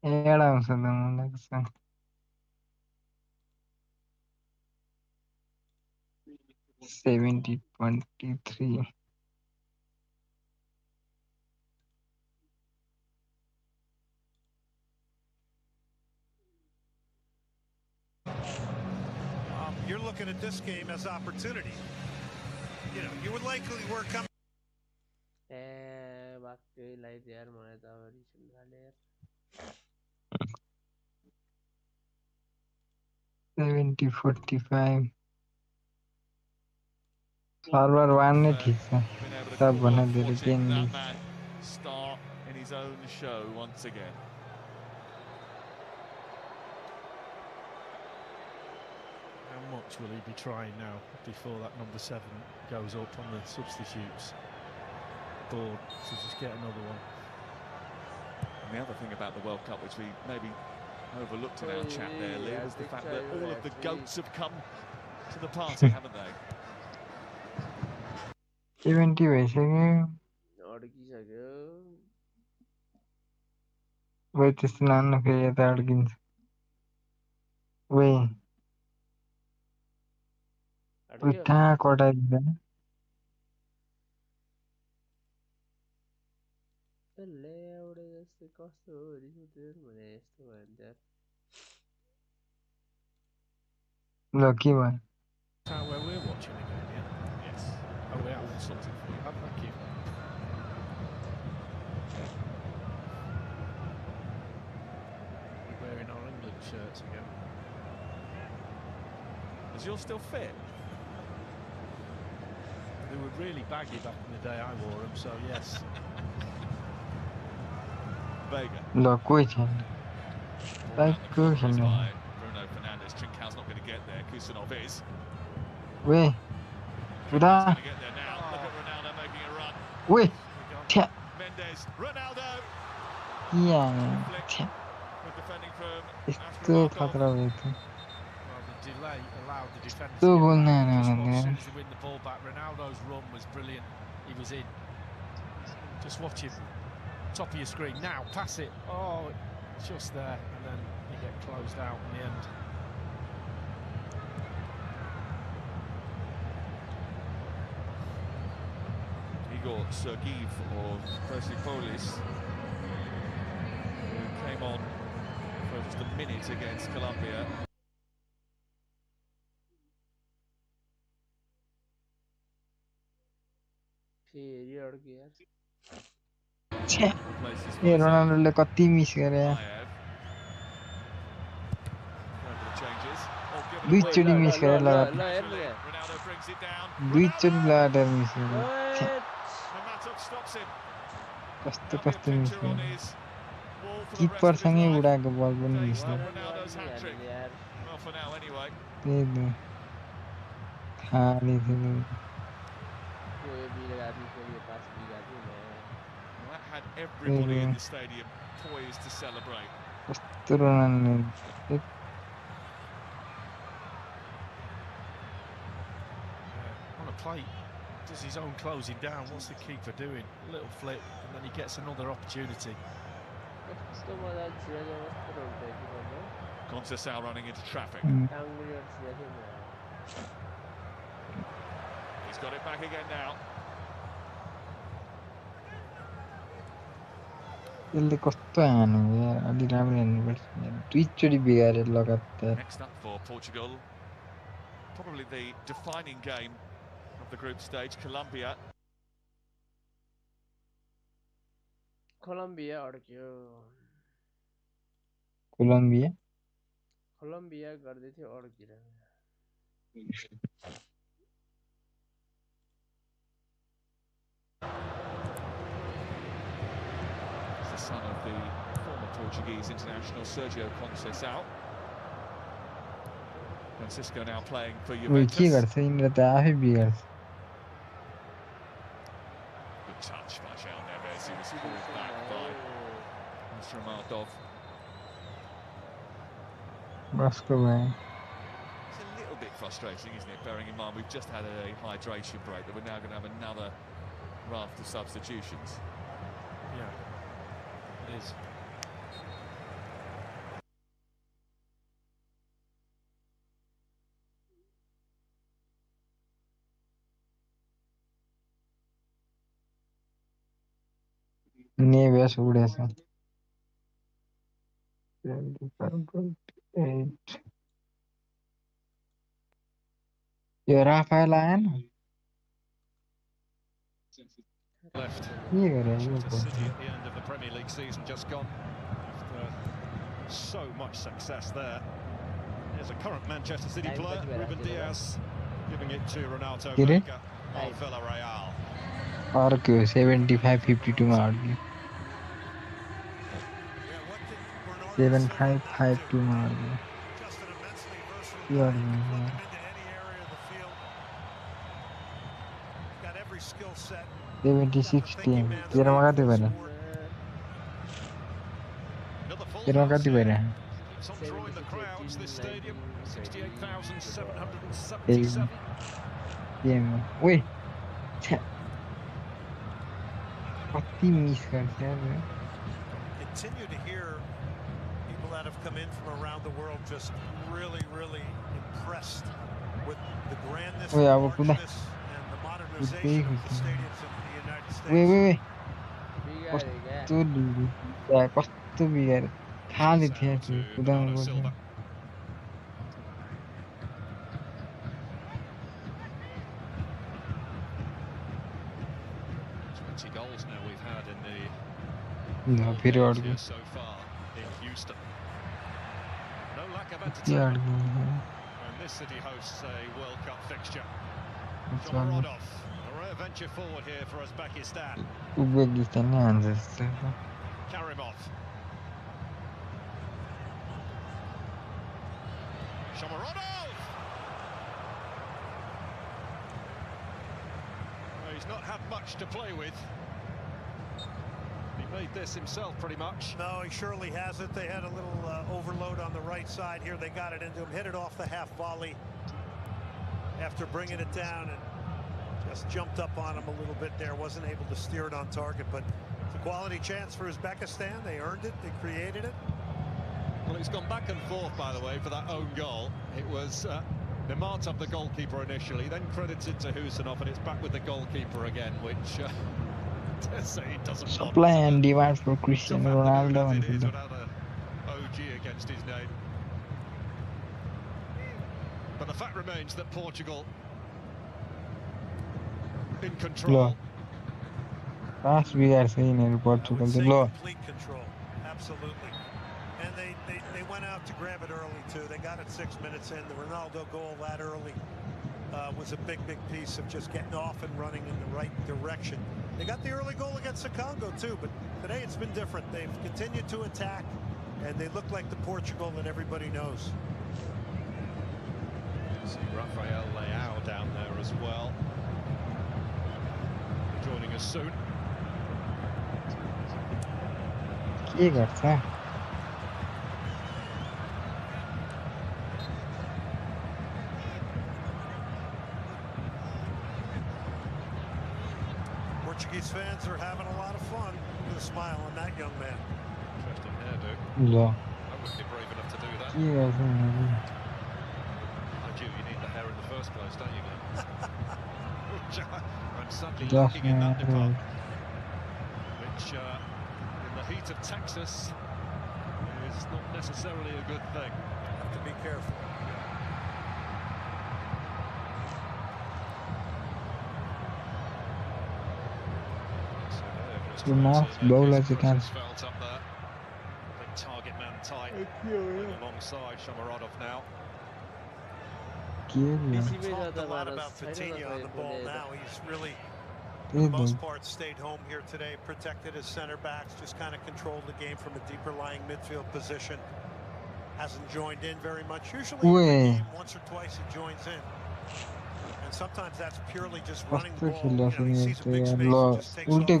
एड आउँछ त मलाई लाग्छ 70-23 You're looking at this game as opportunity. you know, you would likely work coming. बाकी लाइट यार मैं तो अभी चल रहा है 70-45 सर्वर 1 ने ठीक छ सब भन्दा धेरै game start in his own show once again. How much will he be trying now before that number 7 goes up on the substitutes board to just get another one? And the other thing about the World Cup, which we maybe overlooked in our chat there, Lee, was the fact that all of the goats have come to the party, haven't they? 70 भइसक्यो अड्किसक्यो वै त्यस्तो नान्न फेरि यता अड्किन्छ वै कहाँ कटाइदिँदैन ल्याउडे जस्तो कस्तो हो रिस उठ्दैन भने यस्तो भयो नि त ल के भयो Where we're watching again, yeah? Yes. Oh, we have sorted for you. Thank you. We're wearing our England shirts again. Is yours still fit? They were really baggy back in the day I wore them, so yes. Vega. ल कोही छैन कोही छैन Bruno Fernandes. Trincão's not going to get there. Kusanov is. वे उदा Going to get there now. Look at Ronaldo making a run. Way ठ्या Mendes. Ronaldo. या With defending from यस्तो खतरा भयो त Well, the delay allowed the defence त्यो to get goal back. नआएन Just भने as soon as they win the ball back, Ronaldo's run was brilliant. He was in. Just watch him. Top of your screen. Now, pass it. Oh, just there. And then you get closed out in the end. Igor Sergeev of Persepolis, who came on for just a minute against Colombia. फेरि अड्क्यो यार ए रोनाल्डोले कति miss गरे दुईचोटि miss गरे लगातार दुईचोटि लगातार miss गरे कस्तो कस्तो मिस गरे किपरसँगै उडाएको बल पनि मिस गरे त्यही त खाली थियो That had everybody in the stadium poised to celebrate. कस्तो Ronaldo On a plate, does his own closing down. What's the keeper doing? A little flip, and then he gets another opportunity. Conceição running into traffic. He's got it back again now. यसले कस्तो हान्यो यार अलि राम्रो हान्नुपर्छ दुईचोटि बिगारे लगातार Next up for Portugal, probably the defining game of the group stage, Colombia. Colombia अड्क्यो Colombia गर्दै थियो अड्किरहेको The son of the former Portuguese international Sergio Conceição. Francisco now playing for Juventus. के गर्छ यिनीहरू त आफै बिगार्छ Good touch by João Neves. He was pulled back by Instrumentov. बसको भयो It's a little bit frustrating, isn't it? Bearing in mind we've just had a hydration break, that we're now going to have another raft of substitutions. Yeah, it is. Neves उडेछ यो Rafael आएन Left ये कर रहे हैं Manchester City at the end of the Premier League season just gone. After so much success there. Here's a current Manchester City player, Ruben Diaz, giving it to Ronaldo Kire? Vega of Villarreal. और क्यों 75-52 में out गया 75-52 में out गया यार Got every skill set. 76 तेरा मगा दे बना तेरा मगा दे बना Keeps on drawing the crowds, this stadium, 68,777. ये में वही पत्ती मिस करते हैं Continue to hear people that have come in from around the world just really impressed with the grandness Wait, and I will put that. largeness and the modernization of the stadiums in the United States. wait कस्तो बिगार खाली थियो कुदाउनु पर्छ 20 goals now we've had in the period here so far in Houston. No lack of यार entertainment. And this city hosts a World Cup fixture. Shomurodov, a rare venture forward here for Uzbekistan. Uzbekistan ne anlarsın Karimov. Shomurodov! Well, he's not had much to play with. He made this himself pretty much. No, he surely hasn't. They had a little overload on the right side here. They got it into him, hit it off the half volley after bringing it down and just jumped up on him a little bit there. Wasn't able to steer it on target, but it's a quality chance for Uzbekistan. They earned it. They created it. Well, it's gone back and forth, by the way, for that own goal. It was Nematov, the goalkeeper, initially, then credited to Husanov, and it's back with the goalkeeper again, which to say he doesn't supply and demand for Cristiano Ronaldo it is without a OG against his name. But the fact remains that Portugal in control. Last we are saying in Portugal, the law. Complete control, absolutely. And they went out to grab it early too. They got it 6 minutes in. The Ronaldo goal that early was a big piece of just getting off and running in the right direction. They got the early goal against the Congo too, but today it's been different. They've continued to attack, and they look like the Portugal that everybody knows. See Rafael Leao down there as well, joining us soon. He got that. Portuguese fans are having a lot of fun with a smile on that young man. Interesting hairdo. Yeah. I wouldn't be brave enough to do that. Yeah. Mind you, you need the hair in the first place, don't you, Glenn? Which I'm sadly Just lacking in that department. Which, in the heat of Texas, is not necessarily a good thing. Have to be careful. The North bowler you can. Felt up there. Big target man tight. Alongside Shomurodov now. We've talked a lot about Vitinha on the ball now. He's really, for the most part, stayed home here today, protected his center backs, just kind of controlled the game from a deeper lying midfield position. Hasn't joined in very much. Usually in the game, once or twice he joins in. And sometimes that's purely just running the ball. You know, he sees a big space and just takes off. Knocked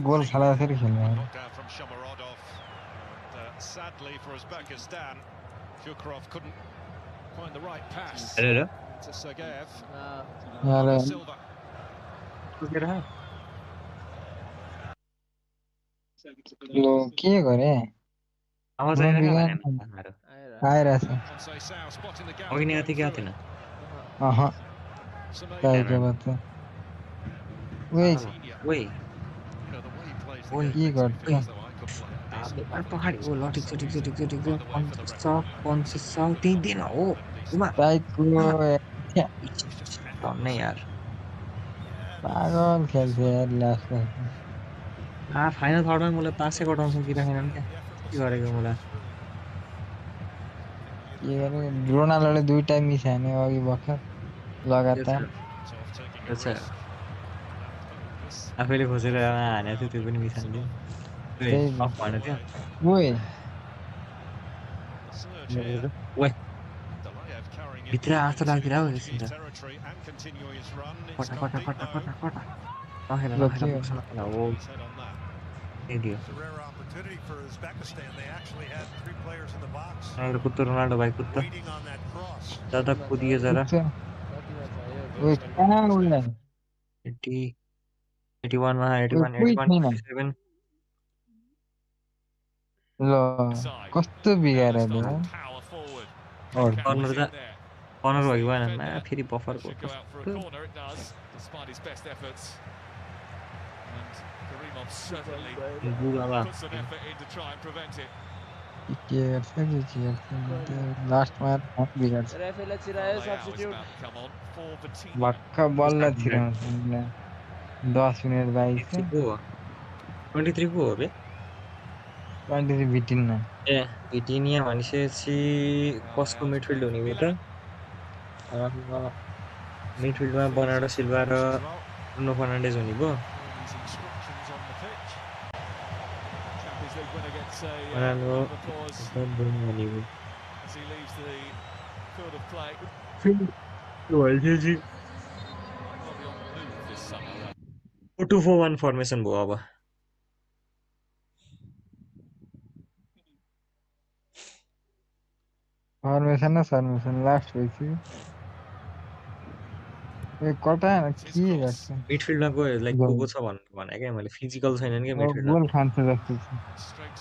down from Shomurodov. And, sadly for Uzbekistan, Shukrov couldn't find the right pass to Sergeyev. Silva. लो के गरे आवाज आइरहेको आइरहेछ अघि नै आथि क्या थिएन काय के बात ओइ के गर्छ पहाडी ओ लटिक पञ्चास त्यही दिन हो ताइको धन्य यार पागल खेल्छ यार लास्ट फाइनल थर्डमा मलाई 500 कटाउँछ कि राखेनन् क्या के गरेको मलाई के गरे रोनाल्डोले 2 टाइम मिस हाने अघि भर्खर लगातार अच्छा आफैले खोजेर हानेको थियो त्यो पनि मिस हान्थ्यो त्यही अफ भनेको थियो ओए ओए भित्र आर्थ लाग्दिएर हो एकछिन त कटा कटा कटा कटा कटा नखेला नखेला बक्स नखेला हो दियो रोनाल्डो कुत्तो रोनाल्डो भाइ कुत्तो दादा कुदियो जरा ओए कहाँ उड्ला 80 81 मा 81 कोही 81 छैन 87 ल कस्तो बिगारेको कर्नर कर्नर भयो भएन मा फेरि बफरको के गर्छ लास्टमा बिगार्छ रेफरीले चिरायो सब्स्टिट्युट भक्क बल्ल छिराउँछ 10 मिनेट बाइक 23 को हो बे 23 भिटिन्न ए भिटिनिया भनेपछि कसको मिडफिल्ड हुने हो त मिडफिल्डमा बर्नार्डो सिल्भा र ब्रुनो फर्नान्डेज हुने भयो Brazil 2-4-1 फर्मेसन भयो अब फर्मेसन न सर्मेसन लास्ट भइसक्यो ए कटा के गर्छ मिडफिल्डमा गयो लाइक को छ भने क्या मैले फिजिकल छैनन् क्या मिडफिल्डमा गोल खान्छ जस्तो छ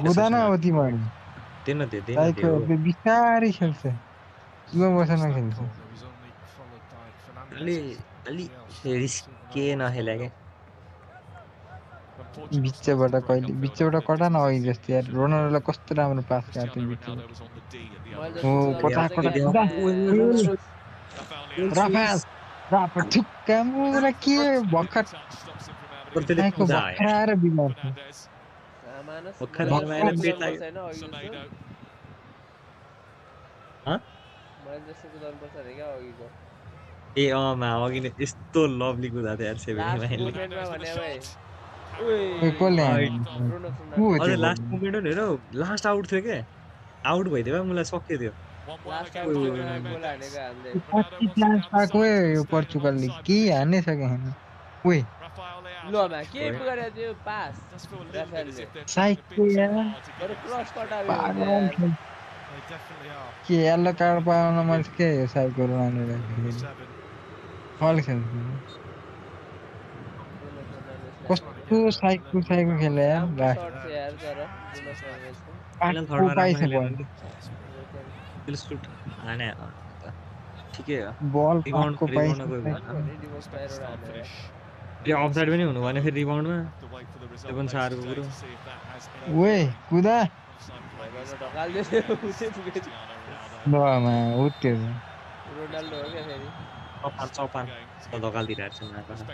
हुँदैन हो तिमीहरू दिन बिस्तारै खेल्छ स्लो मोसनमा खेल्छ अलि रिस्के नखेला क्या बिचबाट कहिले बिचबाट कटा न अघि जस्तो यार रोनाल्डोलाई कस्तो राम्रो पास गएको थियो बिचबाट हो कटा कटा राफेल राफेल ठुक्का मुला के भर्खर भर्खर आएर बिगार्छ ए मा अघि नै यस्तो लभली कुदाएको थियो यार सेभेनमा लास्ट मोमेन्ट हो नि हेर लास्ट आउट थियो क्या आउट भइदियो भए मलाई सक्यो थियो यो पोर्चुगलले केही हान्नै सकेन ओए के येल्लो कार्ड पाउन मैले के साइको कस्तो साइको खेले बल अफसाइड पनि हुनु भएन फेरि रिबाउन्डमा त्यो पनि साह्रो कुरो ओए कुदा चौपान धकालदिरहेको छ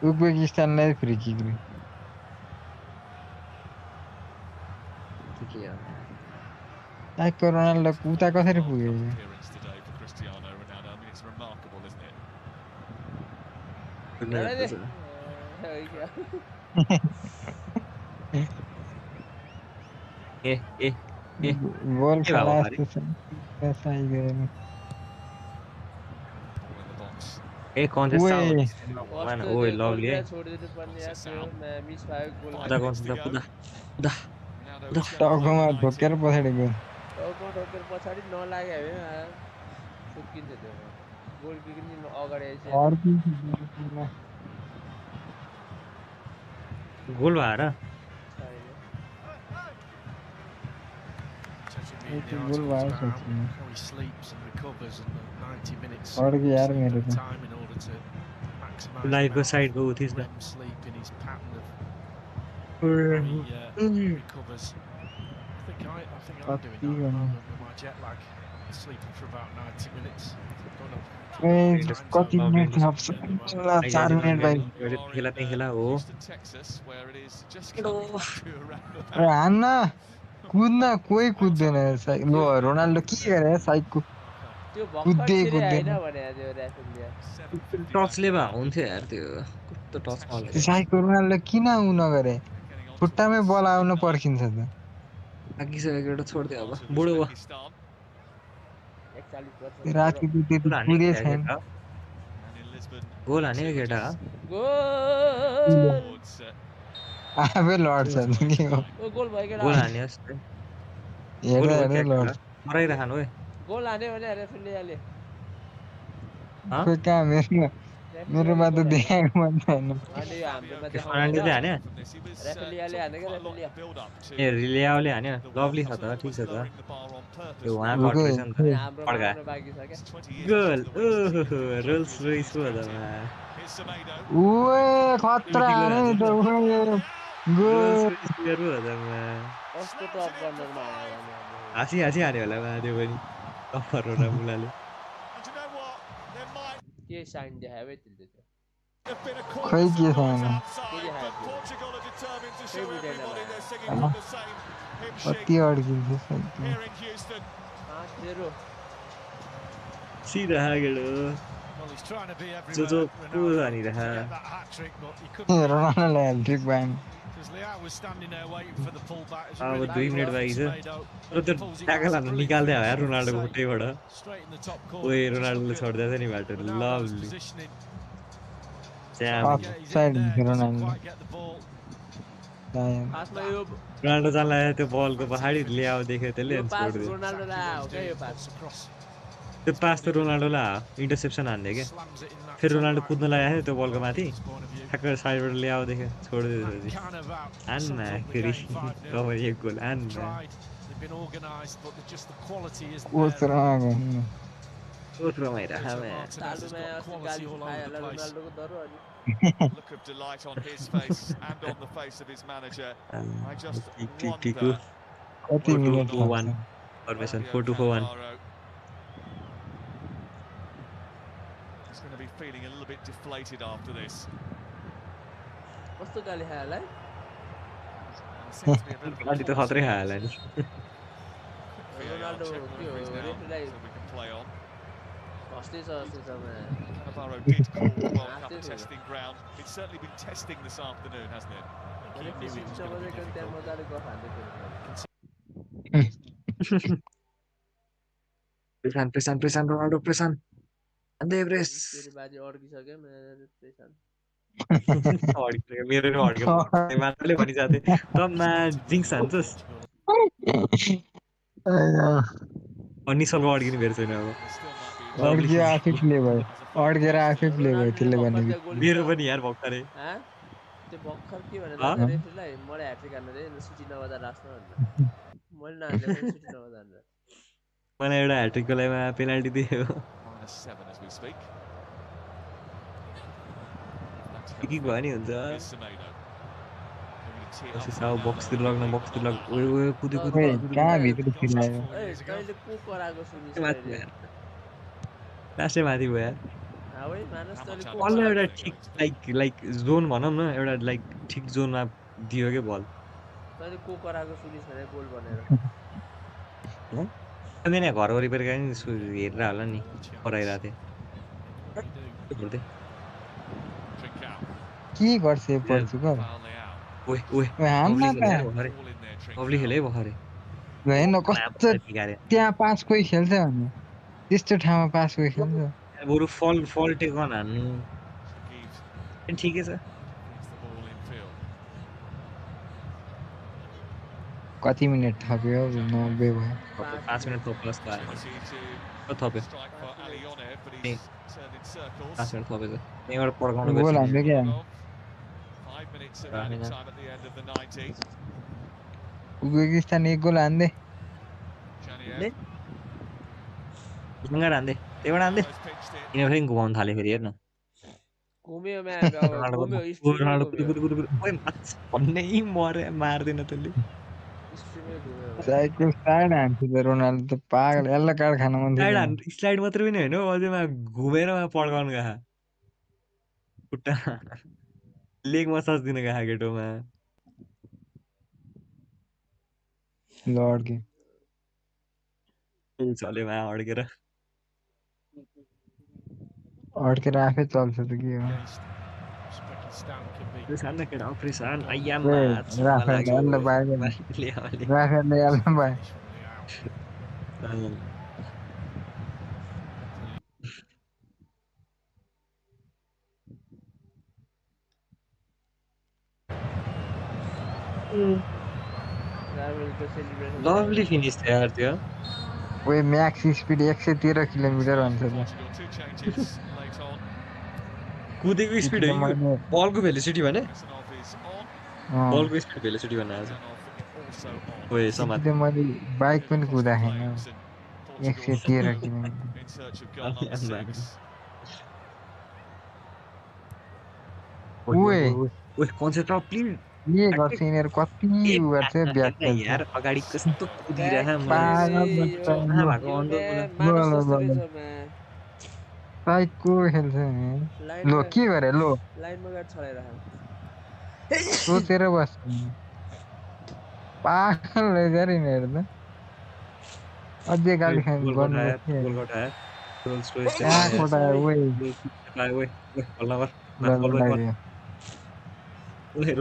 उज्बेकिस्तानलाई फ्री किक रोनाल्डो उता कसरी पुग्यो गोल टाउकोमा ढोकेर पछाडि गयो पछाडि नलागे सुकिन्छ त्यो गोल किक नि अगाडि गोल भएर यार मेरो लाइभको साइडको उठिस् न think I'm doing that at the moment with my jet lag. Sleeping for about 90 minutes. कति मिनट थप्छ 4 मिनट भाइ खेला हो हान्न कुद्न कोही कुद्दैन ल रोनाल्डो के गरे साइकको त्यो भक्कड कुद्दै छिरे कुद्दैन हैन भने त्यो रेफरीले टचले भए हुन्थ्यो यार त्यो कस्तो टच मार्यो साइकको रोनाल्डो किन उ नगरे खुट्टामै बल आउन पर्खिन्छ त आगिसकेको एउटा छोड्दियो अब बुढो भयो 41% रातिको त्यति कुदे छैन गोल हाने केटा गोल आफै लड्छ के हो ओ गोल भयो केटा गोल हाने जस्तो हेर्दा हेर्दै लड्छ मराइराख्नु ओए गोल हाने भने रेफरीले हाले खोइ कहाँ मेरोमा त देखाएको मन छैन अनि यो हाम्रोमा फर्नान्डेजले हाने रेफरीले हाने के रेफरीले ए रिलियाओले हाने लभली छ त ठीक छ त त्यो उहाँको अल्ट्रेसन त पड्का गोल ओहो रोल्स रोइस पो त ओए खतरा हाने नि त ओए गोल गरु हो त कस्तो टप कर्नरमा आयो हाँसी हान्यो होला त्यो पनि टपर हो र मुलाले के साइन देखायो है त्यसले खै के छैन कति अड्किन्छ सिधा गेलो जो पुरो हानिरहा रोनाल्डोले ह्याट्रिक भयो अब 2 मिनेट बाँकी छ तर त्यो ट्याकल हान्नु निकाल्दै हो यार रोनाल्डोको खुट्टैबाट ओए रोनाल्डोले छोड्दैछ नि बाटो लभली अफसाइड रोनाल्डो रोनाल्डो जान लाग्यो त्यो बलको पछाडि ल्याउ देख्यो त्यसले छोड्दियो त्यो पास त रोनाल्डोलाई इन्टरसेप्सन हान्दियो क्या फेरि रोनाल्डो कुद्न लागेको थियो त्यो बलको माथि ठ्याक्क साइडबाट ल्याउ देख्यो छोडिदियो हान्न फेरि एक गोल हान्न coach रमाइरहेको Look of delight on his face and on the face of his manager. I just wonder. 4-2-4-1 formation 4-2-4-1. He's going to be feeling a little bit deflated after this. कस्तो गाली खायो होला है गाली त खत्रै खायो होला नि रोनाल्डो त्यो रेफरीलाई हस्दै छ Navarro did call the World Cup testing ground. It's certainly been testing this afternoon, hasn't it? Pressure, Ronaldo, pressure. And they press. मेरो नि अड्क्यो मात्रले भनिजाथे तँमा जिङ्क्स हान्छस् निसलको अड्किने भेट छैन अब अड्कियो आफै प्ले भयो अड्केर आफै प्ले भयो त्यसले भनेको मेरो पनि यार भक्करै त्यो भक्कर के भने रेफरीलाई मलाई ह्याट्रिक हान्न दे सुची नबजा लास्टमा भन्नु मैले नहाल्ने सुची नबजा हान्न मलाई एउटा ह्याट्रिकको लागि पेनाल्टी दियो किक भयो नि हुन्छ साउ बक्सतिर लग्न ओए ओए कुदी कहाँ भित्र फिरायो तैले को कराको सुनिस् लास्टै माथि भयो यार हावै मानस तैले को बल एउटा ठिक लाइक जोन भनौँ न एउटा लाइक ठिक जोनमा दियो के बल तैले को कराको सुनिस् भने गोल भनेर अनि घर वरिपरि गएर नि हेरेर होला नि कराइरहेको थिएँ के गर्छ पोर्चुगल लभली खेले भर्खरै होइन कस्तो त्यहाँ 5 कोही खेल्छ भने त्यस्तो ठाउँमा 5 कोही खेल्छ बरु फल टेकन हान्नु ठिकै छ कति मिनेट थप्यो 90 भयो 5 मिनेट प्लस थप्यो 5 मिनेट थप्यो त्यहाँबाट पड्काउनु गोल हान्यो क्या उज्बेकिस्तान एक गोल हान्दे सँगै हान्दे त्यहीबाट हान्दे यिनीहरू फेरि घुमाउनु थाल्यो फेरि हेर्न घुम्यो भन्नै मर्यो मार्दैन त्यसले साइडको साइड हान्थ्यो त रोनाल्डो त पागल यल्लो कार्ड खान मन थियो स्लाइड मात्रै पनि होइन अझैमा घुमेर पड्काउनु गएको खुट्टा लेग मसाज दिन गएको केटोमा लड्के चलेमा अड्केर आफै चल्छ त के हो सानो केटा अप्रेसन आइयामा राफेलले यल्लो बाहिर राफेलले यल्लो बाहिर लभली फिनिस थियो यार त्यो ओए म्याक्स स्पिड 113 किलोमिटर हुन्छ त कुदेको स्पिड हो बलको भेलोसिटी भने बलको स्पिड भेलोसिटी भन्ने आज ओए समात मैले बाइक पनि कुदा छैन 113 किलोमिटर ओए ओए कन्सेप्ट अफ प्लिज के गर्छ यिनीहरू कति गर्छ ब्याक यार अगाडि कस्तो कुदिरह साइको खेल्छ लो के गरे लो लाइनमा गाडी चलाइरह सोचेर बस पागल रहेछ यिनीहरू त अझै गाडी खानु रोज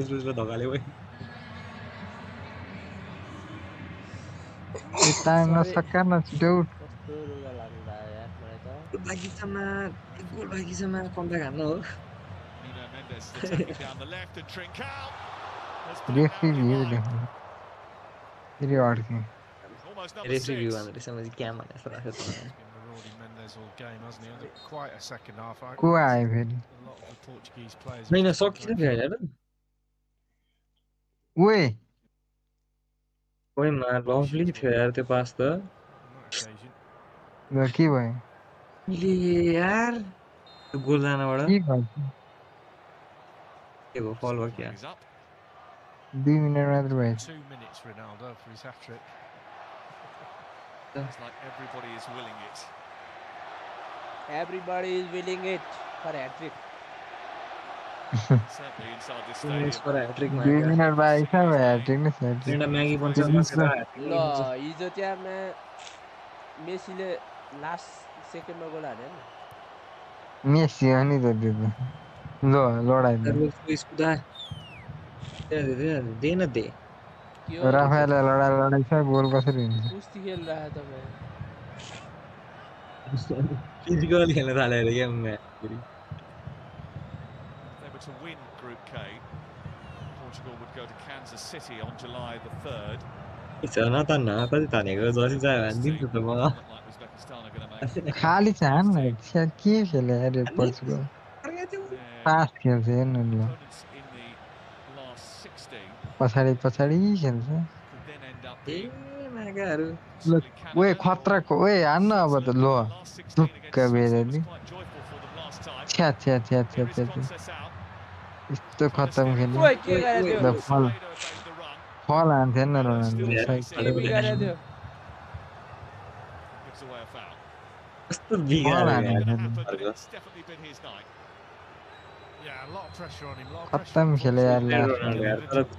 रोज धकाले टाइम नसक्का न छिटो कस्तो रुगा लाग्दा यार मलाई त गोल बाँकीसम्म कम्ब्याक हान्न हो रेफ्री भ्यू देख्नु फेरि अड्के रेफ्री भ्यू भनेर समझ क्या भने जस्तो लाग्छ को आयो फेरि होइन सकिन्छ होइन ओए ओए मा लभली थियो यार त्यो पास त ल के भयो यार त्यो गोल जानबाट के भयो के भयो फल भयो क्या 2 मिनेट मात्र भयो 2 minutes Ronaldo for his hat-trick. It's like everybody is willing it. Everybody is willing it for hat-trick. Certainly inside this stadium. for hat-trick 2 minute bike छ hat-trick नै छ एउटा म्यागी बन्छ ल हिजो त्यहाँ मेसीले लास्ट सेकेन्डमा गोल हाल्यो नि मेसी हो नि त त्यो त ल लडाइदियो देन दे राफेलले लडाइ छ गोल कसरी हुन्छ कुस्ती खेलिरह तपाईँ फिजिकल खेल्न थालेर game They were to win Group K. Portugal would go to Kansas City on July the 3rd. न तान्न कति तानेको जति चाहियो भने दिन्छु त म खाली छ हान्न के खेले अरे पोर्चुगल पास खेल्छ हेर्नु ल पछाडि खेल्छ ओए खतराको ओए हान्न अब त ल दुःख बेरेली छ्या यस्तो खतम खेल्ने फल हान्थ्यो नि रोनाल्डो कस्तो खतम खेले यार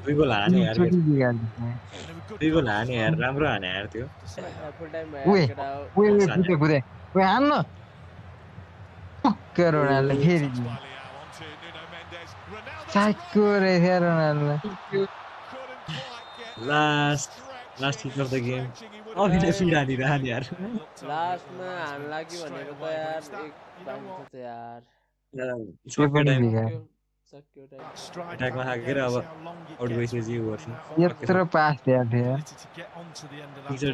दुई गोल हाने यार राम्रो हाने यार त्यो ओए कुदे ओए हान्न रोनाल्डो फेरि साइको रहेछ Ronaldo last kick of the game अभिनय फिडानी रहने यार लास्टमा हान लाग्यो भनेको त यार एक बान्छ त यार अट्याकमा हाकेर अब आउट गइसकेपछि यो गर्छ यत्रो पास दिएको थियो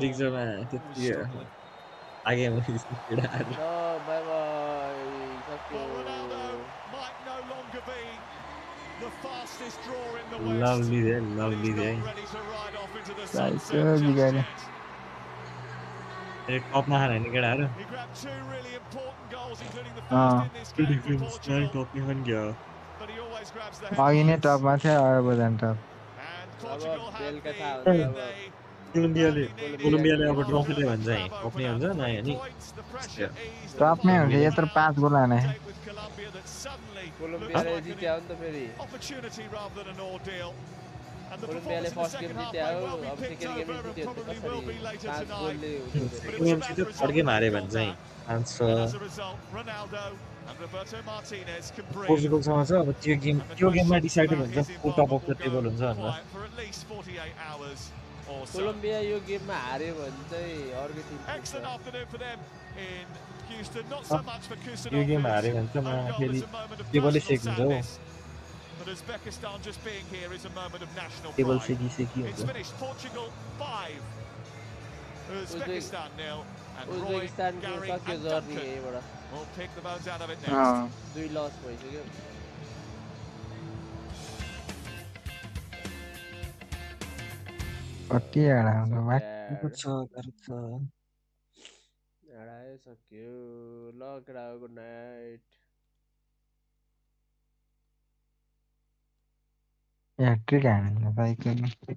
ठिक छ त्यति आगे बाइ बाइ lovely there टपमा हाने नि केटाहरु अघि नै टपमा थियो अब जान टप Portugal have बेलुका the थाहा हुन्छ अब lead. कोलम्बियाले अब ड्र खेल्यो भने चाहिँ टप्ने हुन्छ नयाँ नि टपमै हुन्छ यत्रो 5 गोल हाने कोलम्बियाले जित्यो नि त फेरि Opportunity rather than an ordeal. And the कोलम्बियाले performance first in the game second half जित्यो may well be अब picked second over game and जित्यो probably will be कसरी later 5 tonight. गोलले But it was a bad result फर्के मारे भने on चाहिँ that. Chance छ And as a result, Ronaldo and Roberto Martinez can breathe. पोर्चुगलसँग छ अब त्यो गेममा डिसाइडेड हुन्छ को टप अफ द टेबल हुन्छ भनेर Quiet for at least 48 hours or so. Colombia यो गेममा हार्यो भने चाहिँ अर्को Tim Excellent afternoon for them in Houston. Not so much for यो गेम हार्यो भने चाहिँ फेरि टेबलै सेक हुन्छ हो But Uzbekistan just being here is a moment of national table pride. सेकी It's हुन्छ finished Portugal 5, Uzbekistan 0, and Roy, उज्बेकिस्तानको Gary सक्यो and जर्नी Duncan यहीबाट will pick the bones out of it next. 2 लस भइसक्यो कति एडा हुन्छ सक्यो ल केटा गुड नाइट ह्याट्रिक हाने